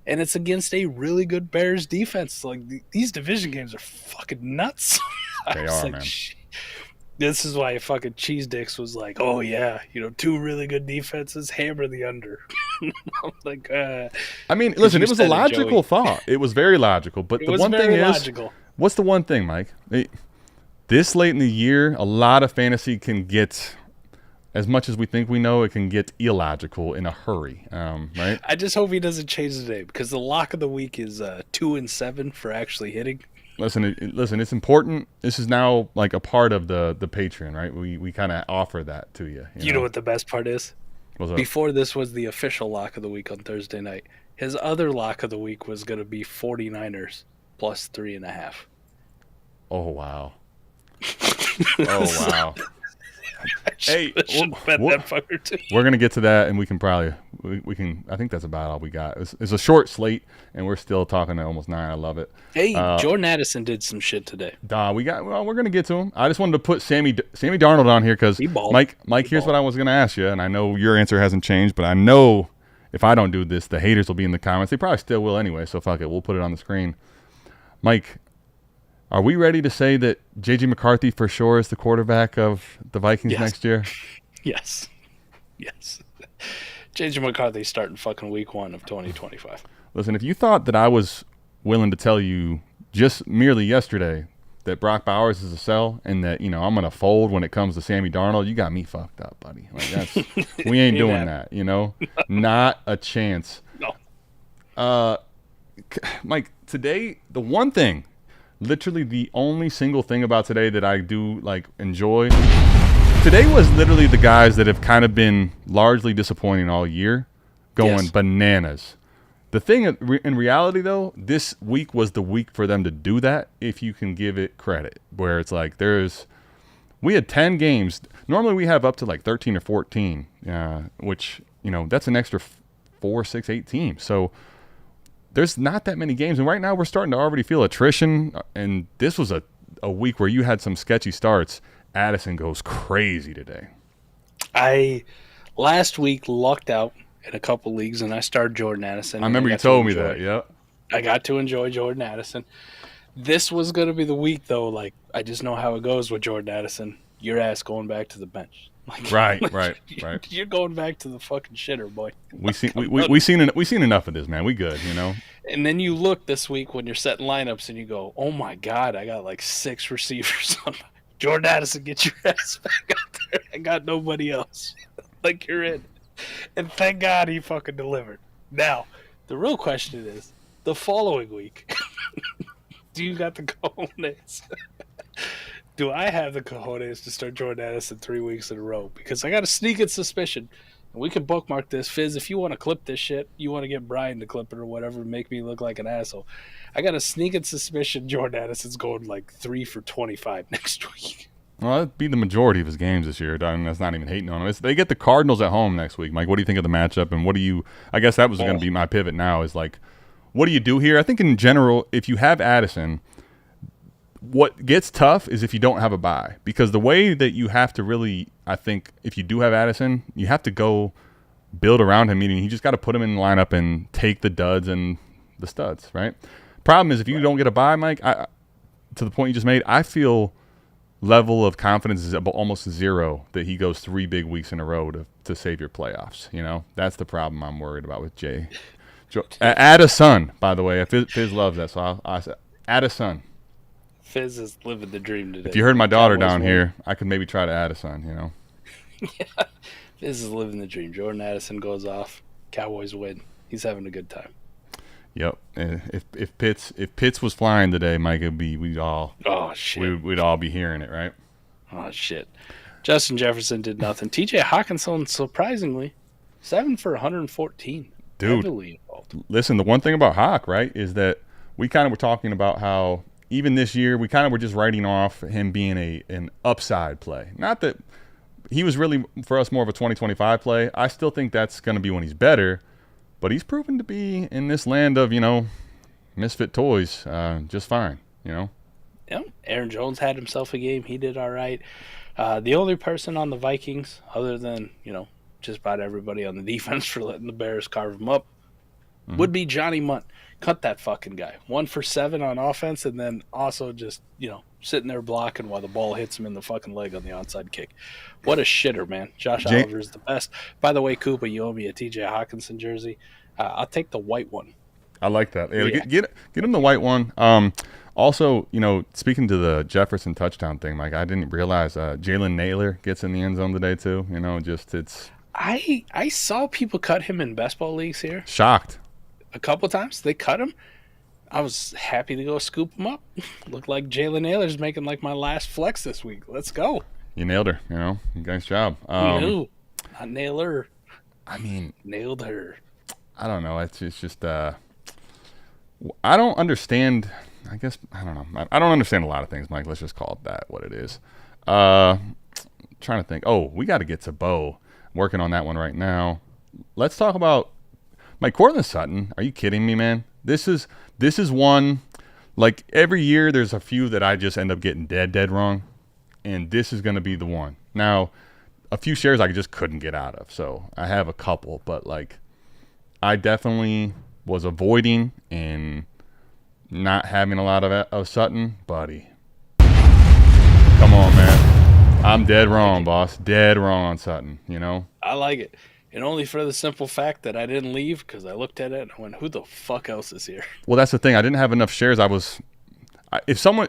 And it's against a really good Bears defense. Like these division games are fucking nuts. They are, man. This is why fucking Cheese Dicks was like, oh yeah, 2 really good defenses, hammer the under. I'm like, I mean, listen, it was a logical thought. It was very logical. But the one thing is, what's the one thing, Mike? This late in the year, a lot of fantasy can get, as much as we think we know, it can get illogical in a hurry, right? I just hope he doesn't change the name because the lock of the week is 2 and 7 for actually hitting. Listen, it's important. This is now like a part of the Patreon, right? We kind of offer that to you. You know what the best part is? What's up? Before this was the official lock of the week on Thursday night. His other lock of the week was going to be 49ers plus 3.5. Oh, wow. Oh, wow. Hey, bet that fucker too. We're gonna get to that, and we can probably we can. I think that's about all we got. It's a short slate, and we're still talking at almost 9. I love it. Hey, Jordan Addison did some shit today. We're gonna get to him. I just wanted to put Sammy Darnold on here because Mike. Here's what I was gonna ask you, and I know your answer hasn't changed, but I know if I don't do this, the haters will be in the comments. They probably still will anyway. So fuck it, we'll put it on the screen. Mike, are we ready to say that J.J. McCarthy for sure is the quarterback of the Vikings next year? Yes. J.J. McCarthy starting fucking week 1 of 2025. Listen, if you thought that I was willing to tell you just merely yesterday that Brock Bowers is a sell and that, I'm going to fold when it comes to Sammy Darnold, you got me fucked up, buddy. We ain't doing that, Not a chance. No. Mike, today, the one thing, literally the only single thing about today that I do enjoy. Today was literally the guys that have kind of been largely disappointing all year, going bananas. The thing in reality, though, this week was the week for them to do that, if you can give it credit. Where it's we had 10 games. Normally we have up to 13 or 14, which that's an extra 4, 6, 8 teams. So there's not that many games, and right now we're starting to already feel attrition. And this was a week where you had some sketchy starts. Addison goes crazy today. I last week lucked out in a couple leagues, and I started Jordan Addison. I remember you told me that. Yeah, I got to enjoy Jordan Addison. This was going to be the week, though. I just know how it goes with Jordan Addison. Your ass going back to the bench. Right. You're going back to the fucking shitter, boy. We seen enough of this, man. We good, And then you look this week when you're setting lineups, and you go, "Oh my God, I got 6 receivers on." Jordan Addison, get your ass back out there. I got nobody else. You're in. And thank God he fucking delivered. Now, the real question is, the following week, do you got the cojones? Do I have the cojones to start Jordan Addison 3 weeks in a row? Because I got a sneaking suspicion. And we can bookmark this. Fizz, if you want to clip this shit, you want to get Brian to clip it or whatever, make me look like an asshole. I got a sneaking suspicion Jordan Addison's going 3 for 25 next week. Well, that'd be the majority of his games this year. That's not even hating on him. They get the Cardinals at home next week. Mike, what do you think of the matchup? And I guess that was going to be my pivot now is what do you do here? I think in general, if you have Addison, what gets tough is if you don't have a bye. Because the way that you have to really, I think, if you do have Addison, you have to go build around him, meaning you just got to put him in the lineup and take the duds and the studs, right? Problem is if you don't get a bye, Mike, to the point you just made, I feel level of confidence is almost 0 that he goes 3 big weeks in a row to save your playoffs. That's the problem I'm worried about with Jay. Addison, by the way. Fizz loves that, so I said Addison. Fizz is living the dream today. If you heard my daughter down here, I could maybe try to Addison, Yeah, Fizz is living the dream. Jordan Addison goes off. Cowboys win. He's having a good time. Yep. If Pitts was flying today, Mike, we'd all be hearing it, right? Oh shit. Justin Jefferson did nothing. TJ Hawkinson, surprisingly, 7 for 114. Dude, listen, the one thing about Hawk, right, is that we kind of were talking about how even this year we kind of were just writing off him being an upside play. Not that he was really for us more of a 2025 play. I still think that's going to be when he's better. But he's proven to be in this land of, misfit toys just fine, Yeah, Aaron Jones had himself a game. He did all right. The only person on the Vikings, other than, just about everybody on the defense for letting the Bears carve him up, would be Johnny Munt. Cut that fucking guy. 1 for 7 on offense, and then also just, sitting there blocking while the ball hits him in the fucking leg on the onside kick. What a shitter, man. Josh Oliver's the best. By the way, Koopa, you owe me a TJ Hawkinson jersey. I'll take the white one. I like that. Yeah. Get him the white one. Also, speaking to the Jefferson touchdown thing, Mike, I didn't realize Jalen Naylor gets in the end zone today too. I saw people cut him in best ball leagues here. Shocked. A couple times they cut him. I was happy to go scoop him up. Looked like Jalen Naylor's making my last flex this week. Let's go. You nailed her. Nice job. Not Naylor. I nailed her. I don't know. It's just I don't understand. I guess I don't know. I don't understand a lot of things, Mike. Let's just call it that. What it is. trying to think. Oh, we got to get to Bo. I'm working on that one right now. Let's talk about Mike Cortland Sutton. Are you kidding me, man? This is one, like every year there's a few that I just end up getting dead wrong, and this is going to be the one. Now, a few shares I just couldn't get out of, so I have a couple, but like I definitely was avoiding and not having a lot of Sutton, buddy. Come on, man. I'm dead wrong, boss. Dead wrong on Sutton, you know? I like it. And only for the simple fact that I didn't leave because I looked at it and I went, who the fuck else is here? Well, that's the thing. I didn't have enough shares. If someone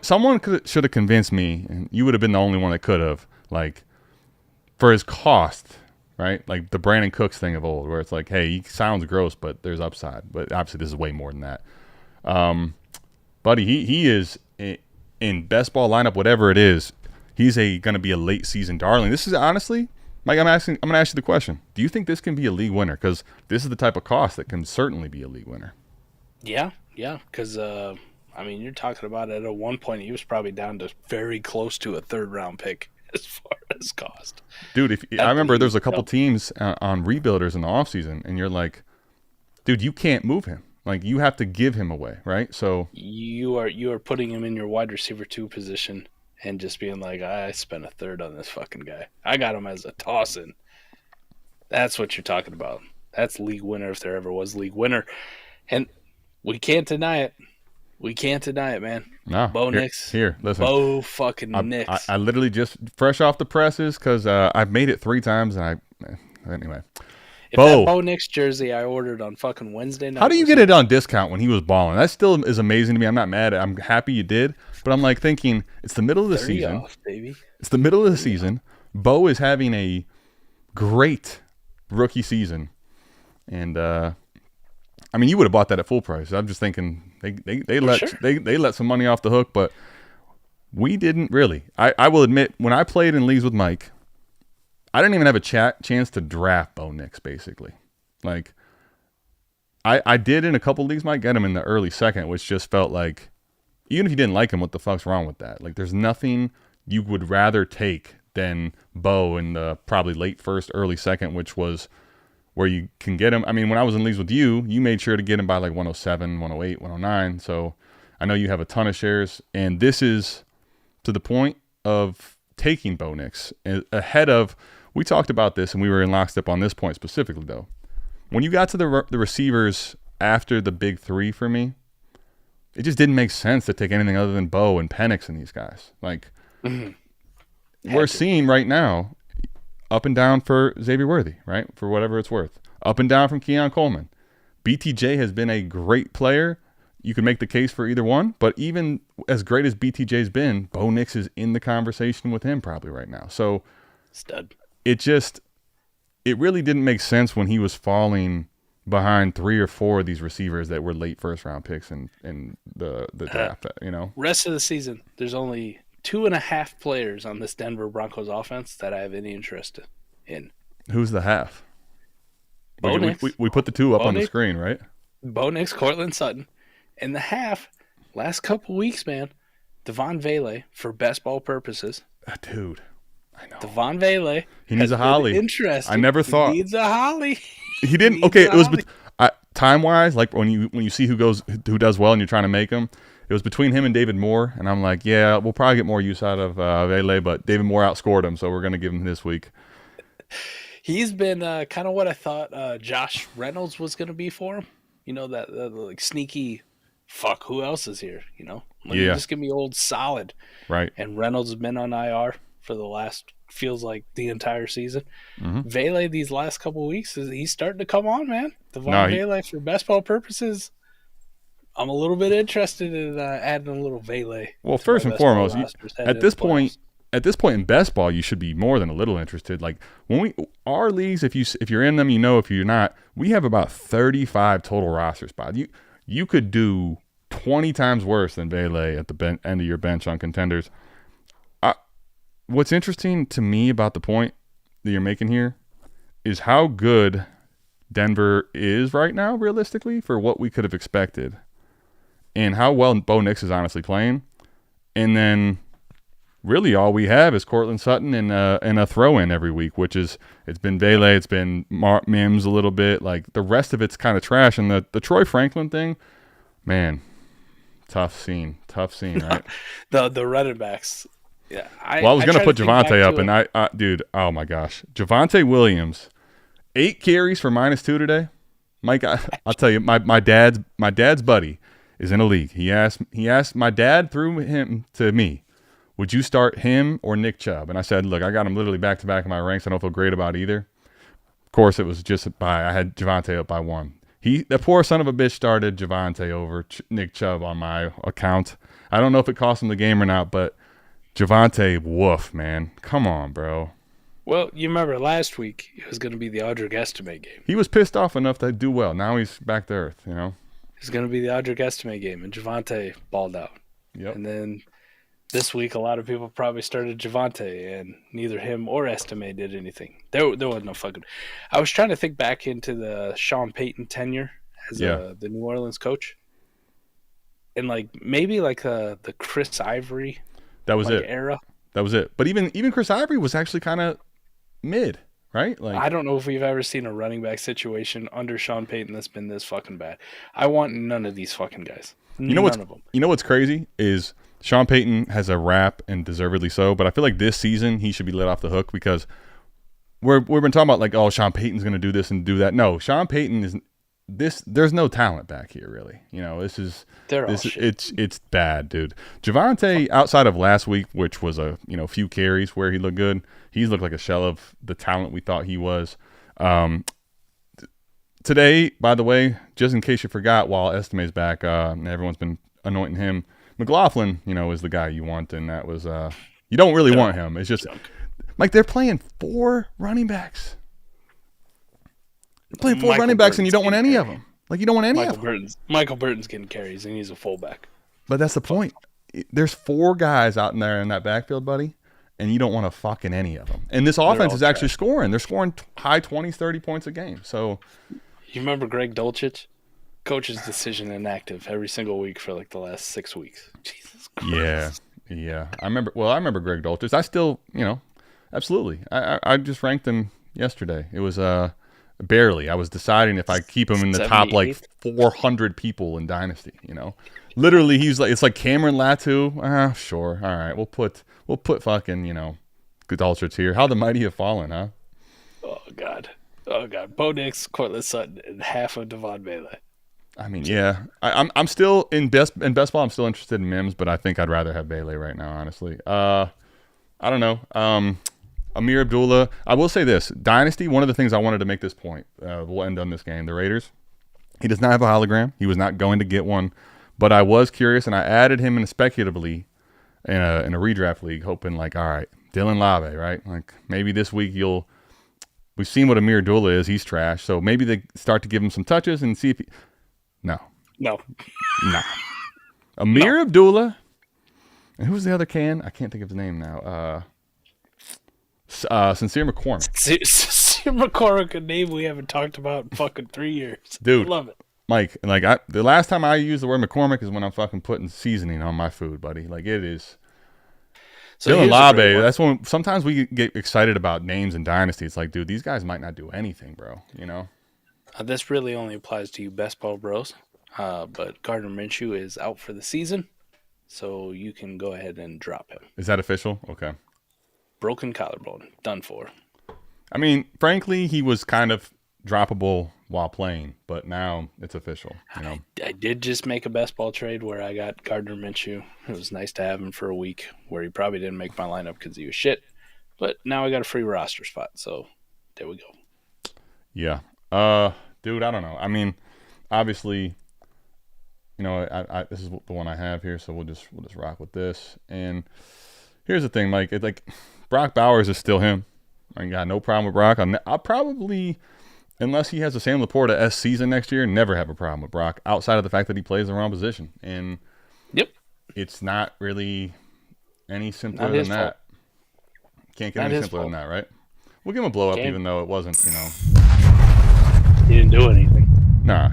should have convinced me, and you would have been the only one that could have, like, for his cost, right? Like the Brandon Cooks thing of old, where it's like, hey, he sounds gross, but there's upside. But obviously this is way more than that. Buddy, he is in best ball lineup, whatever it is, he's going to be a late season darling. This is honestly, Mike, I'm going to ask you the question. Do you think this can be a league winner? Because this is the type of cost that can certainly be a league winner. Yeah. Because, I mean, you're talking about at one point, he was probably down to very close to a third-round pick as far as cost. Dude, I remember there's a couple teams on rebuilders in the offseason, and you're like, dude, you can't move him. Like, you have to give him away, right? So you are putting him in your wide receiver 2 position and just being like, I spent a third on this fucking guy. I got him as a toss-in. That's what you're talking about. That's league winner if there ever was league winner. And we can't deny it. We can't deny it, man. No. Bo Nix. Here, listen. Bo fucking Nix. I literally just fresh off the presses because I've made it 3 times. And anyway. If that Bo Nix jersey I ordered on fucking Wednesday night. How do you get it on discount when he was balling? That still is amazing to me. I'm not mad. I'm happy you did. But I'm like thinking, it's the middle of the season. Off, baby. It's the middle of the season. Bo is having a great rookie season. And, I mean, you would have bought that at full price. I'm just thinking they let some money off the hook, but we didn't really. I will admit, when I played in leagues with Mike, I didn't even have a chance to draft Bo Nix, basically. Like, I did in a couple leagues, Mike, get him in the early second, which just felt like, even if you didn't like him, what the fuck's wrong with that? Like, there's nothing you would rather take than Bo in the probably late first, early second, which was where you can get him. I mean, when I was in leagues with you, you made sure to get him by like 107, 108, 109. So I know you have a ton of shares. And this is to the point of taking Bo Nix ahead of, we talked about this and we were in lockstep on this point specifically, though. When you got to the receivers after the big 3 for me, it just didn't make sense to take anything other than Bo and Penix and these guys. Like, we're seeing right now, up and down for Xavier Worthy, right? For whatever it's worth. Up and down from Keon Coleman. BTJ has been a great player. You could make the case for either one, but even as great as BTJ's been, Bo Nix is in the conversation with him probably right now. So stud. It really didn't make sense when he was falling behind 3 or 4 of these receivers that were late first round picks in the draft, you know. Rest of the season, there's only 2.5 players on this Denver Broncos offense that I have any interest in. Who's the half? Bo Nix. We put the 2 up on the screen, right? Bo Nix, Cortland Sutton. And the half, last couple weeks, man, Devon Vele, for best ball purposes. Dude, I know. Devon Vele. He needs a holly. Interesting. I never thought. He needs a holly. He didn't. Okay, it was time-wise, like when you see who does well and you're trying to make him, it was between him and David Moore, and I'm like, yeah, we'll probably get more use out of Vele, but David Moore outscored him, so we're going to give him this week. He's been kind of what I thought Josh Reynolds was going to be for him. You know, that like sneaky, fuck, who else is here? You know? Like, yeah. Just give me old solid. Right. And Reynolds has been on IR for the last, feels like the entire season. Mm-hmm. Vele, these last couple of weeks, he's starting to come on, man. Devon Vele, for best ball purposes, I'm a little bit interested in adding a little Vele. Well, first and foremost, at this point in best ball, you should be more than a little interested. Like when our leagues, if you're in them, you know. If you're not, we have about 35 total roster spots. You could do 20 times worse than Vele at the end of your bench on contenders. What's interesting to me about the point that you're making here is how good Denver is right now, realistically, for what we could have expected, and how well Bo Nix is honestly playing. And then really all we have is Cortland Sutton and a throw-in every week, which is it's been Bailey, it's been Mims a little bit. Like the rest of it's kind of trash. And the Troy Franklin thing, man, tough scene, right? the running backs. Yeah, I was gonna put Javonte up, and I dude, oh my gosh, Javonte Williams, 8 carries for -2 today. Mike, I'll tell you, my dad's buddy is in a league. He asked my dad threw him to me. Would you start him or Nick Chubb? And I said, look, I got him literally back to back in my ranks. I don't feel great about either. Of course, it was just I had Javonte up by 1. The poor son of a bitch started Javonte over Nick Chubb on my account. I don't know if it cost him the game or not, but Javonte, woof, man. Come on, bro. Well, you remember last week it was going to be the Audric Estimate game. He was pissed off enough to do well. Now he's back to earth, you know. It's going to be the Audric Estimate game, and Javonte balled out. Yep. And then this week, a lot of people probably started Javonte, and neither him or Estimate did anything. There was no fucking. I was trying to think back into the Sean Payton tenure as the New Orleans coach, and like maybe like the Chris Ivory. That was it. Era. That was it. But even Chris Ivory was actually kind of mid, right? Like I don't know if we've ever seen a running back situation under Sean Payton that's been this fucking bad. I want none of these fucking guys. None of them. You know what's crazy is Sean Payton has a rap, and deservedly so, but I feel like this season he should be let off the hook because we've been talking about like, oh, Sean Payton's going to do this and do that. No, Sean Payton is this. There's no talent back here, really. You know, it's bad, dude. Javonte, outside of last week, which was a few carries where he looked good, he's looked like a shell of the talent we thought he was. Today, by the way, just in case you forgot, while Estime's back, and everyone's been anointing him, McLaughlin, is the guy you want, and that was you don't really want him. It's just like they're playing 4 running backs. They're playing 4 running backs, and you don't want any of them. Like you don't want any of them. Michael Burton's getting carries, and he's a fullback. But that's the point. There's 4 guys out in there in that backfield, buddy, and you don't want to fucking any of them. And this offense is actually scoring. They're scoring high 20s, 30 points a game. So you remember Greg Dulcich? Coach's decision inactive every single week for like the last 6 weeks. Jesus Christ. Yeah. I remember Greg Dulcich. I still, absolutely. I just ranked him yesterday. It was barely. I was deciding if I keep him in the top like 400 people in Dynasty. Literally, it's like Cameron Latu. Sure, all right. We'll put fucking Dulcich here. How the mighty have fallen, huh? Oh God. Bo Nix, Cortland Sutton, and half of Devon Bailey. I mean, yeah. I'm still in best ball. I'm still interested in Mims, but I think I'd rather have Bailey right now, honestly. I don't know. Amir Abdullah. I will say this: Dynasty. One of the things I wanted to make this point. We'll end on this game. The Raiders. He does not have a hologram. He was not going to get one, but I was curious, and I added him in speculatively in a redraft league, hoping like, all right, Dylan Lave, right? Like maybe this week we've seen what Amir Abdullah is. He's trash. So maybe they start to give him some touches and see if No. Amir Abdullah. And who's the other can? I can't think of his name now. Sincere McCormick. Sincere McCormick, a name we haven't talked about in fucking 3 years. Dude. I love it. Mike, the last time I used the word McCormick is when I'm fucking putting seasoning on my food, buddy. Like it is. So Dylan Labe, that's when sometimes we get excited about names in Dynasty. It's like, dude, these guys might not do anything, bro. This really only applies to you best ball bros, but Gardner Minshew is out for the season, so you can go ahead and drop him. Is that official? Okay. Broken collarbone, done for. I mean, frankly, he was kind of droppable while playing, but now it's official. I did just make a best ball trade where I got Gardner Minshew. It was nice to have him for a week where he probably didn't make my lineup because he was shit, but now I got a free roster spot, so there we go. Yeah. Dude, I don't know. I mean, obviously, this is the one I have here, so we'll just rock with this. And here's the thing, Mike. It's like Brock Bowers is still him. I got no problem with Brock. I'll probably, unless he has the Sam Laporta season next year, never have a problem with Brock outside of the fact that he plays the wrong position. And it's not really any simpler than that. Can't get any simpler than that, right? We'll give him a blow up, even though it wasn't, He didn't do anything. Nah,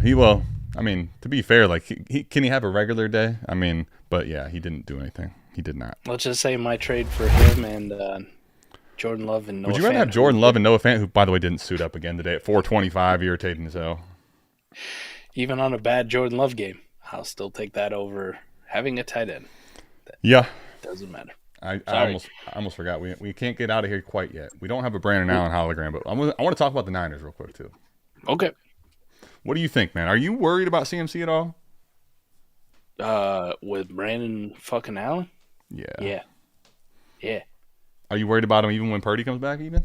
I mean, to be fair, like, can he have a regular day? I mean, but yeah, he didn't do anything. He did not. Let's just say my trade for him and Jordan Love and Noah Would you rather have Jordan Love and Noah Fant, who, by the way, didn't suit up again today at 425, irritating as hell? Even on a bad Jordan Love game, I'll still take that over having a tight end. Yeah. Doesn't matter. I almost forgot. We can't get out of here quite yet. We don't have a Brandon Allen hologram, but I want to talk about the Niners real quick, too. Okay. What do you think, man? Are you worried about CMC at all? With Brandon fucking Allen? Yeah. Yeah. Are you worried about him even when Purdy comes back, even?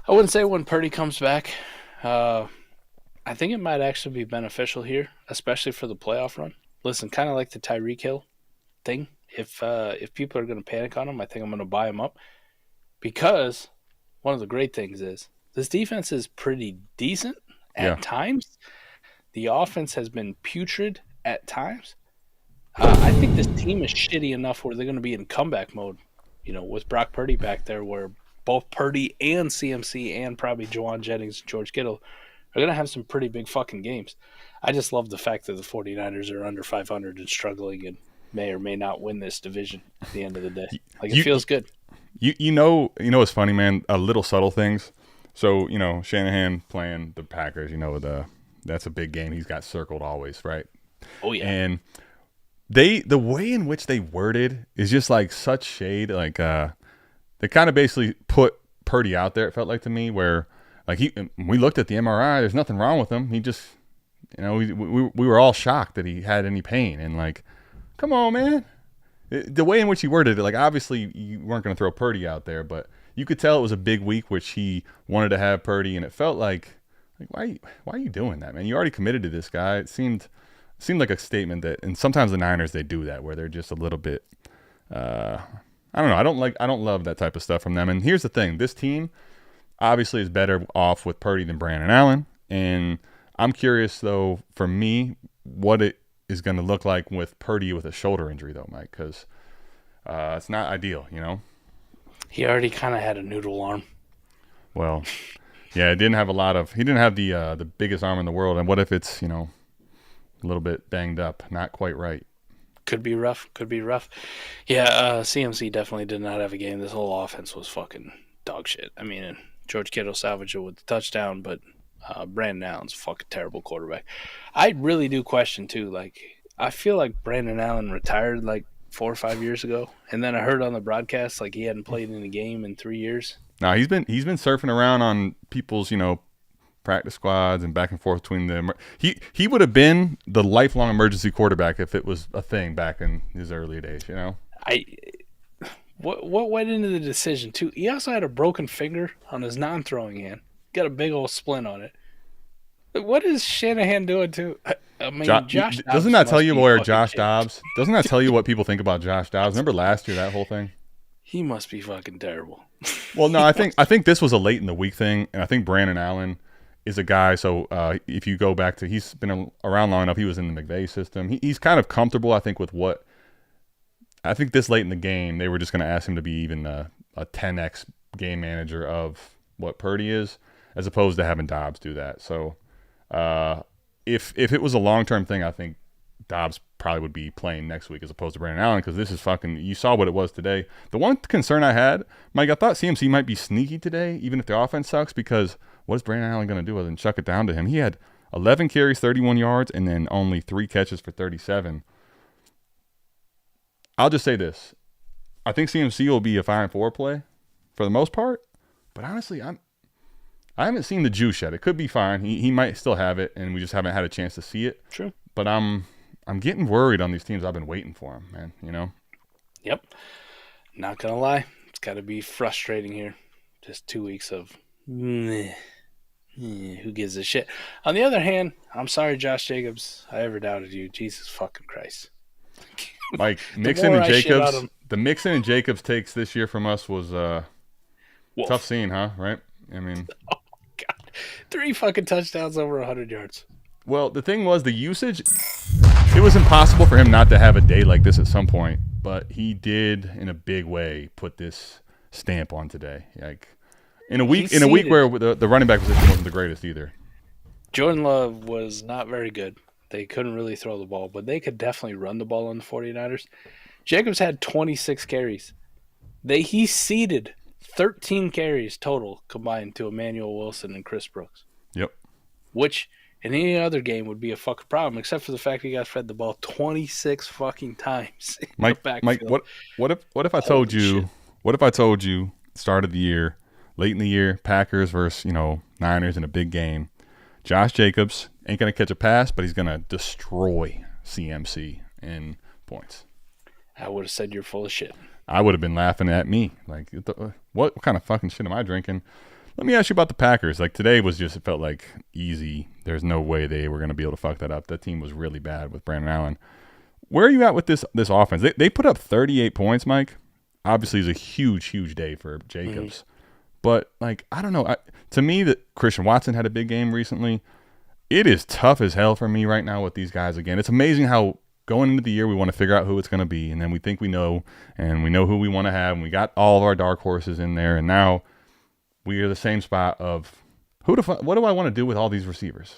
I wouldn't say when Purdy comes back. I think it might actually be beneficial here, especially for the playoff run. Listen, kind of like the Tyreek Hill thing. If people are going to panic on him, I think I'm going to buy him up. Because one of the great things is this defense is pretty decent at times. The offense has been putrid at times. I think this team is shitty enough where they're going to be in comeback mode, with Brock Purdy back there, where both Purdy and CMC and probably Juwan Jennings and George Kittle are going to have some pretty big fucking games. I just love the fact that the 49ers are under 500 and struggling and may or may not win this division at the end of the day. It feels good. You know what's funny, man? Little subtle things. So, Shanahan playing the Packers, that's a big game. He's got circled always, right? Oh, yeah. And the way in which they worded is just like such shade. Like, they kind of basically put Purdy out there, it felt like to me, where like we looked at the MRI, there's nothing wrong with him. He just, we were all shocked that he had any pain. And like, come on, man. The way in which he worded it, like obviously you weren't going to throw Purdy out there, but you could tell it was a big week, which he wanted to have Purdy, and it felt like why are you doing that, man? You already committed to this guy. It seemed like a statement that, and sometimes the Niners, they do that where they're just a little bit, I don't know. I don't love that type of stuff from them. And here's the thing: this team obviously is better off with Purdy than Brandon Allen, and I'm curious though, for me, what it is going to look like with Purdy with a shoulder injury though, Mike, because it's not ideal, He already kind of had a noodle arm. Well, yeah, he didn't have the biggest arm in the world. And what if it's, a little bit banged up, not quite right? Could be rough. Yeah, CMC definitely did not have a game. This whole offense was fucking dog shit. I mean, George Kittle salvaged it with the touchdown, but Brandon Allen's a fucking terrible quarterback. I really do question, too. Like, I feel like Brandon Allen retired, like, 4 or 5 years ago, and then I heard on the broadcast like he hadn't played in a game in 3 years. No, he's been surfing around on people's practice squads and back and forth between them. He would have been the lifelong emergency quarterback if it was a thing back in his early days. What went into the decision too? He also had a broken finger on his non-throwing hand. Got a big old splint on it. What is Shanahan doing too? I mean, Josh Dobbs doesn't that tell you where Josh Dobbs? Doesn't that tell you what people think about Josh Dobbs? Remember last year, that whole thing? He must be fucking terrible. Well, no, I think this was a late in the week thing, and I think Brandon Allen is a guy. So if you go back to, he's been around long enough. He was in the McVay system. He's kind of comfortable, I think, with what. I think this late in the game, they were just going to ask him to be even a 10x game manager of what Purdy is, as opposed to having Dobbs do that. So. If it was a long-term thing, I think Dobbs probably would be playing next week as opposed to Brandon Allen, because this is fucking – you saw what it was today. The one concern I had, Mike, I thought CMC might be sneaky today, even if the offense sucks, because what is Brandon Allen going to do other than chuck it down to him? He had 11 carries, 31 yards, and then only 3 catches for 37. I'll just say this. I think CMC will be a 5-4 play for the most part, but honestly, I haven't seen the juice yet. It could be fine. He might still have it, and we just haven't had a chance to see it. True. But I'm getting worried on these teams. I've been waiting for them, man. Yep. Not gonna lie, it's got to be frustrating here. Just 2 weeks of who gives a shit. On the other hand, I'm sorry, Josh Jacobs. I ever doubted you. Jesus fucking Christ. Like Mixon and Jacobs. The Mixon and Jacobs takes this year from us was tough scene, huh? Right? I mean. God. 3 fucking touchdowns over 100 yards. Well, the thing was the usage. It was impossible for him not to have a day like this at some point, but he did in a big way put this stamp on today. Like in a week where the running back position wasn't the greatest either. Jordan Love was not very good. They couldn't really throw the ball, but they could definitely run the ball on the 49ers. Jacobs had 26 carries. He ceded 13 carries total combined to Emmanuel Wilson and Chris Brooks. Yep. Which in any other game would be a fucking problem, except for the fact he got fed the ball 26 fucking times. Mike, what if I told you? Shit. What if I told you start of the year, late in the year, Packers versus Niners in a big game. Josh Jacobs ain't gonna catch a pass, but he's gonna destroy CMC in points. I would have said you're full of shit. I would have been laughing at me. Like, what kind of fucking shit am I drinking? Let me ask you about the Packers. Like, today it felt like easy. There's no way they were going to be able to fuck that up. That team was really bad with Brandon Allen. Where are you at with this offense? They put up 38 points, Mike. Obviously, it's a huge, huge day for Jacobs. Mm-hmm. But, like, I don't know. To me, that Christian Watson had a big game recently. It is tough as hell for me right now with these guys again. It's amazing how going into the year we want to figure out who it's going to be, and then we think we know, and we know who we want to have, and we got all of our dark horses in there, and now we are the same spot of what do I want to do with all these receivers?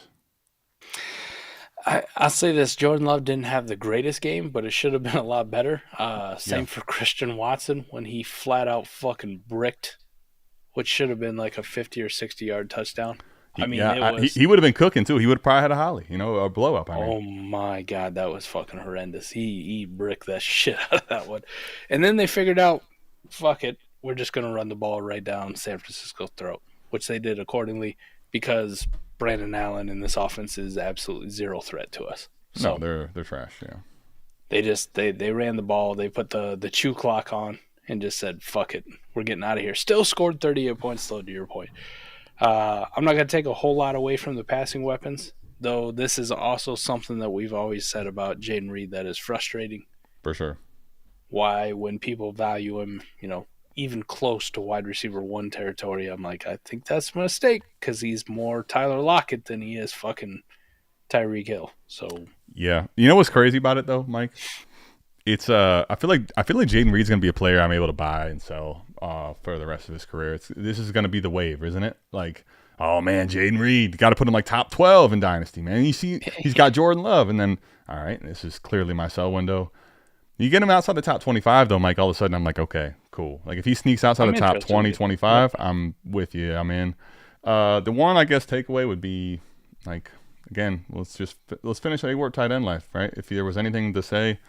I'll say this. Jordan Love didn't have the greatest game, but it should have been a lot better. Same for Christian Watson when he flat out fucking bricked what should have been like a 50 or 60-yard touchdown. He would have been cooking too. He would have probably had a holly, a blow up. Oh my God, that was fucking horrendous. He bricked that shit out of that one. And then they figured out, fuck it, we're just going to run the ball right down San Francisco's throat, which they did accordingly because Brandon Allen in this offense is absolutely zero threat to us. So no, they're trash. Yeah, they ran the ball. They put the chew clock on and just said, fuck it, we're getting out of here. Still scored 38 points, though, to your point. I'm not going to take a whole lot away from the passing weapons, though this is also something that we've always said about Jayden Reed that is frustrating. For sure. Why, when people value him, even close to wide receiver 1 territory, I'm like, I think that's a mistake because he's more Tyler Lockett than he is fucking Tyreek Hill. So yeah, you know what's crazy about it though, Mike? It's I feel like Jayden Reed's gonna be a player I'm able to buy and sell for the rest of his career. This is gonna be the wave, isn't it? Like, oh man, Jayden Reed, got to put him like top 12 in Dynasty, man. You see, he's got Jordan Love, and then all right, this is clearly my sell window. You get him outside the top 25 though, Mike. All of a sudden, I'm like, okay, cool. Like if he sneaks outside the top 20, 25, yeah. I'm with you. I'm in. The one I guess takeaway would be like, again, let's finish A-Ward tight end life, right? If there was anything to say.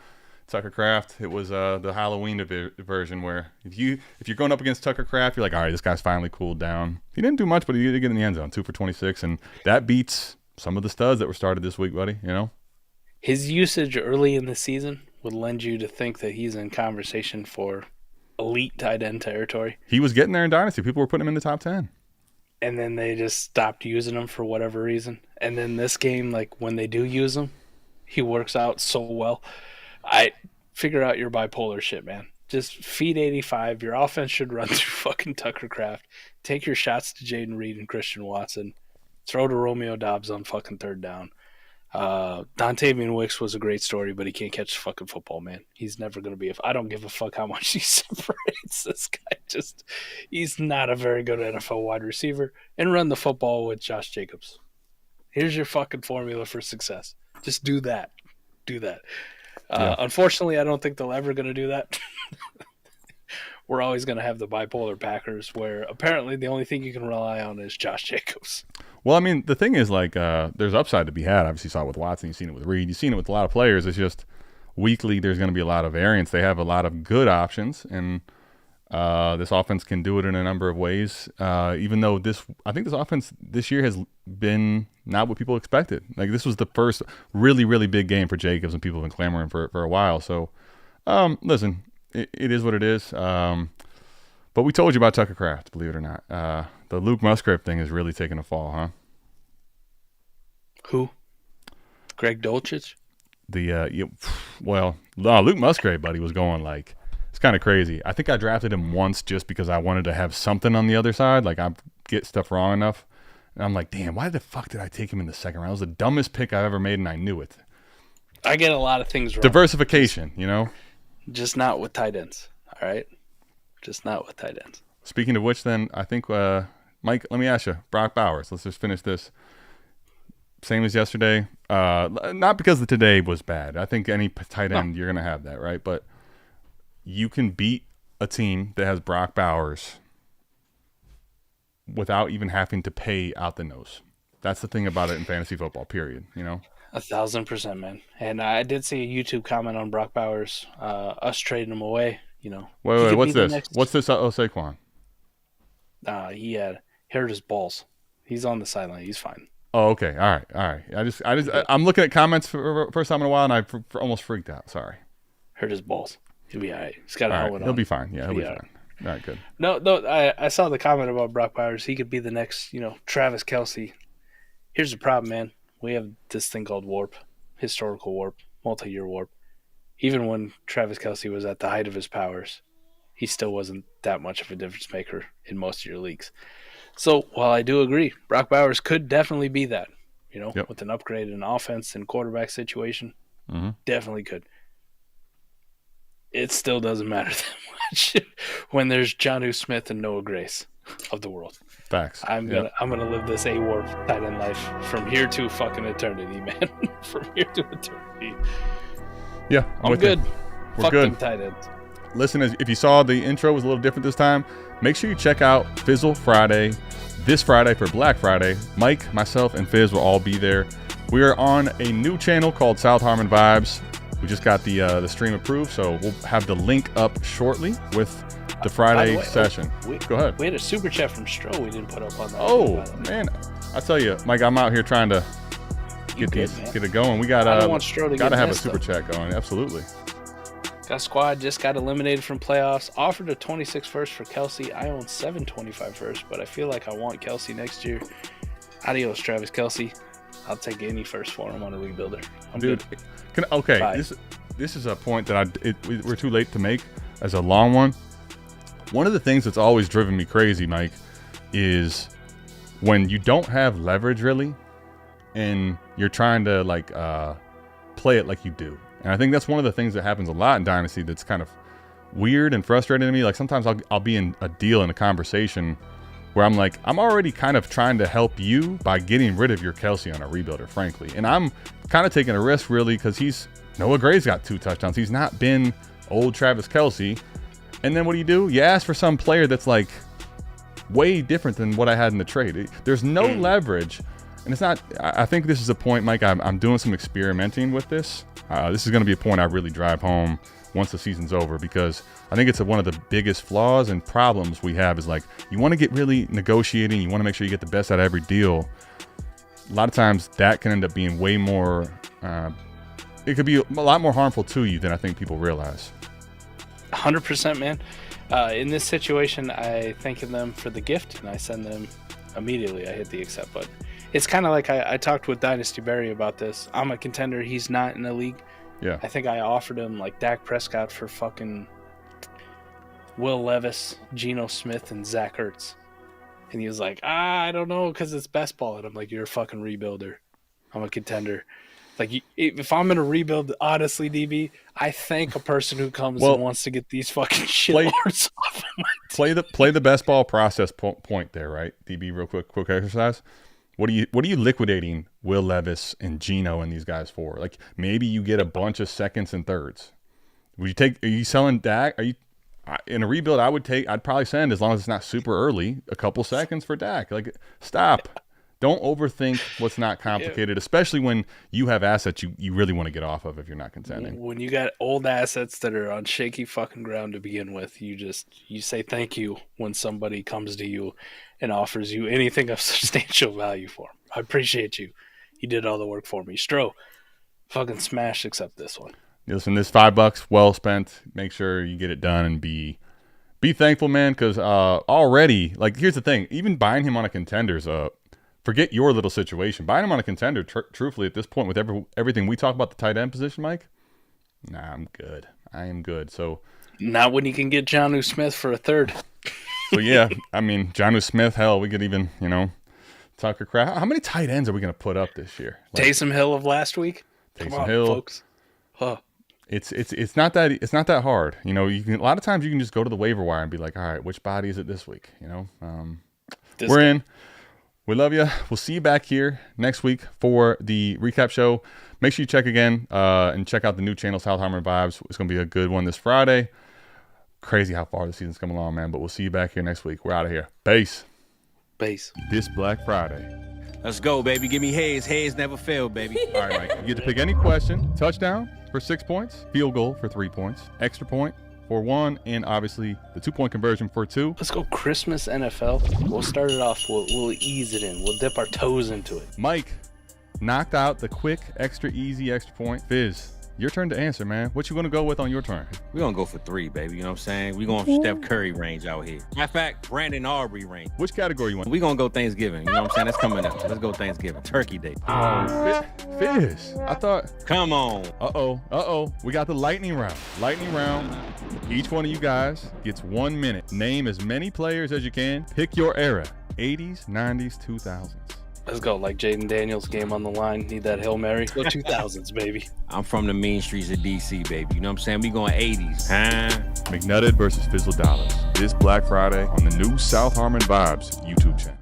Tucker Kraft, it was the Halloween version where if you're going up against Tucker Kraft, you're like, all right, this guy's finally cooled down. He didn't do much, but he did get in the end zone, 2 for 26, and that beats some of the studs that were started this week, buddy. His usage early in the season would lend you to think that he's in conversation for elite tight end territory. He was getting there in Dynasty. People were putting him in the top 10. And then they just stopped using him for whatever reason. And then this game, like when they do use him, he works out so well. I figure out your bipolar shit, man. Just feed 85. Your offense should run through fucking Tucker Kraft. Take your shots to Jayden Reed and Christian Watson. Throw to Romeo Doubs on fucking third down. Dontavian Wicks was a great story, but he can't catch the fucking football, man. He's never going to be I don't give a fuck how much he separates. This guy he's not a very good NFL wide receiver. And run the football with Josh Jacobs. Here's your fucking formula for success. Just do that. Yeah. Unfortunately, I don't think they're ever going to do that. We're always going to have the bipolar Packers where apparently the only thing you can rely on is Josh Jacobs. Well, I mean, the thing is, like, there's upside to be had. Obviously, you saw it with Watson. You've seen it with Reed. You've seen it with a lot of players. It's just weekly there's going to be a lot of variance. They have a lot of good options, and this offense can do it in a number of ways. Even though I think this offense this year has been not what people expected. Like, this was the first really, really big game for Jacobs, and people have been clamoring for a while. So, listen, it is what it is. But we told you about Tucker Kraft, believe it or not. The Luke Musgrave thing is really taking a fall, huh? Who? Greg Dulcich? Luke Musgrave, buddy, was going like, it's kind of crazy. I think I drafted him once just because I wanted to have something on the other side. Like, I get stuff wrong enough. And I'm like, damn, why the fuck did I take him in the second round? It was the dumbest pick I've ever made, and I knew it. I get a lot of things wrong. Diversification, Just not with tight ends, all right? Just not with tight ends. Speaking of which, then, I think, Mike, let me ask you, Brock Bowers, let's just finish this. same as yesterday. Not because the today was bad. I think any tight end you're gonna have that, right? But you can beat a team that has Brock Bowers without even having to pay out the nose. That's the thing about it in fantasy football. Period. 1,000%, man. And I did see a YouTube comment on Brock Bowers, us trading him away. Wait, what's this? What's this? Saquon. He hurt his balls. He's on the sideline. He's fine. Oh, okay. All right. I'm looking at comments for first time in a while, and I almost freaked out. Sorry. Hurt his balls. He'll be all right. He's got a helmet on. He'll be fine. Yeah, he'll be fine. All right, good. No. I saw the comment about Brock Bowers. He could be the next, Travis Kelce. Here's the problem, man. We have this thing called warp, historical warp, multi-year warp. Even when Travis Kelce was at the height of his powers, he still wasn't that much of a difference maker in most of your leagues. So while I do agree, Brock Bowers could definitely be that, with an upgrade in offense and quarterback situation, definitely could. It still doesn't matter that much when there's Jonnu Smith and Noah Grace of the world. Facts. I'm gonna live this A-Warp tight end life from here to fucking eternity, man. From here to eternity. Yeah, I'm good. We're Fuck good. them tight ends. Listen, if you saw the intro was a little different this time, make sure you check out Fizzle Friday this Friday for Black Friday. Mike, myself, and Fizz will all be there. We are on a new channel called South Harmon Vibes. We just got the stream approved, so we'll have the link up shortly with the Friday session. Go ahead. We had a super chat from Stro we didn't put up on that. Oh, man. I tell you, Mike, I'm out here trying to get it going. We got to have a super chat going. Absolutely. Got squad just got eliminated from playoffs. Offered a 26 first for Kelce. I own 725 first, but I feel like I want Kelce next year. Adios, Travis Kelce. I'll take any first for him on a league builder. Dude, this is a point that we're too late to make as a long one. One of the things that's always driven me crazy, Mike, is when you don't have leverage really, and you're trying to play it like you do. And I think that's one of the things that happens a lot in Dynasty that's kind of weird and frustrating to me. Like sometimes I'll be in a deal in a conversation where I'm like, I'm already kind of trying to help you by getting rid of your Kelce on a rebuilder, frankly. And I'm kind of taking a risk really because Noah Gray's got 2 touchdowns. He's not been old Travis Kelce. And then what do? You ask for some player that's like way different than what I had in the trade. There's no leverage. And it's not, I think this is a point, Mike, I'm doing some experimenting with this. This is going to be a point I really drive home once the season's over, because I think it's one of the biggest flaws and problems we have is you want to get really negotiating. You want to make sure you get the best out of every deal. A lot of times that can end up being way more, it could be a lot more harmful to you than I think people realize. 100%, man. In this situation, I thank them for the gift and I send them immediately. I hit the accept button. It's kind of like I talked with Dynasty Barry about this. I'm a contender. He's not in the league. Yeah. I think I offered him Dak Prescott for fucking Will Levis, Geno Smith, and Zach Ertz. And he was like, I don't know, because it's best ball. And I'm like, you're a fucking rebuilder. I'm a contender. If I'm going to rebuild, honestly, DB, I thank a person who comes and wants to get these fucking shitlords off of my team. Play the best ball process point there, right? DB, real quick exercise. What are you liquidating Will Levis and Geno and these guys for? Maybe you get a bunch of seconds and thirds. Are you selling Dak? Are you in a rebuild? I'd probably send, as long as it's not super early, a couple seconds for Dak. Stop. Don't overthink what's not complicated, especially when you have assets you really want to get off of if you're not contending. When you got old assets that are on shaky fucking ground to begin with, you say thank you when somebody comes to you and offers you anything of substantial value for them. I appreciate you. You did all the work for me. Stro, fucking smash except this one. Listen, this $5 well spent. Make sure you get it done and be thankful, man, because already, here's the thing. Even buying him on a contender's forget your little situation. Buying him on a contender, truthfully, at this point, with everything we talk about the tight end position, Mike, nah, I'm good. I am good. So not when you can get Jonnu Smith for a third. So, yeah, I mean, Jonnu Smith, hell, we could even, Tucker Craft. How many tight ends are we going to put up this year? Taysom Hill of last week? Taysom Hill. Folks. Huh. It's not that hard. You can, a lot of times you can just go to the waiver wire and be like, all right, which body is it this week? We're We love you. We'll see you back here next week for the recap show. Make sure you check again and check out the new channel, South Harmon Vibes. It's going to be a good one this Friday. Crazy how far the season's come along, man. But we'll see you back here next week. We're out of here. Peace. This Black Friday. Let's go, baby. Give me heads. Heads never fail, baby. All right, Mike. You get to pick any question. Touchdown for 6 points. Field goal for 3 points. Extra point for 1. And obviously the 2-point conversion for 2. Let's go Christmas NFL. We'll start it off. We'll ease it in. We'll dip our toes into it. Mike knocked out the quick, extra easy, extra point. Fizz, your turn to answer, man. What you going to go with on your turn? We're going to go for 3, baby. You know what I'm saying? We're going for Steph Curry range out here. Matter of fact, Brandon Aubrey range. Which category you want? We're going to go Thanksgiving. You know what I'm saying? That's coming up. Let's go Thanksgiving. Turkey Day. Oh, Fizz. I thought. Come on. Uh-oh. We got the lightning round. Lightning round. Each one of you guys gets 1 minute. Name as many players as you can. Pick your era. 80s, 90s, 2000s. Let's go. Like Jaden Daniels, game on the line. Need that Hail Mary. Go 2000s, baby. I'm from the mean streets of D.C., baby. You know what I'm saying? We going 80s. Huh? McNutted versus Fizzle Dollars. This Black Friday on the new South Harmon Vibes YouTube channel.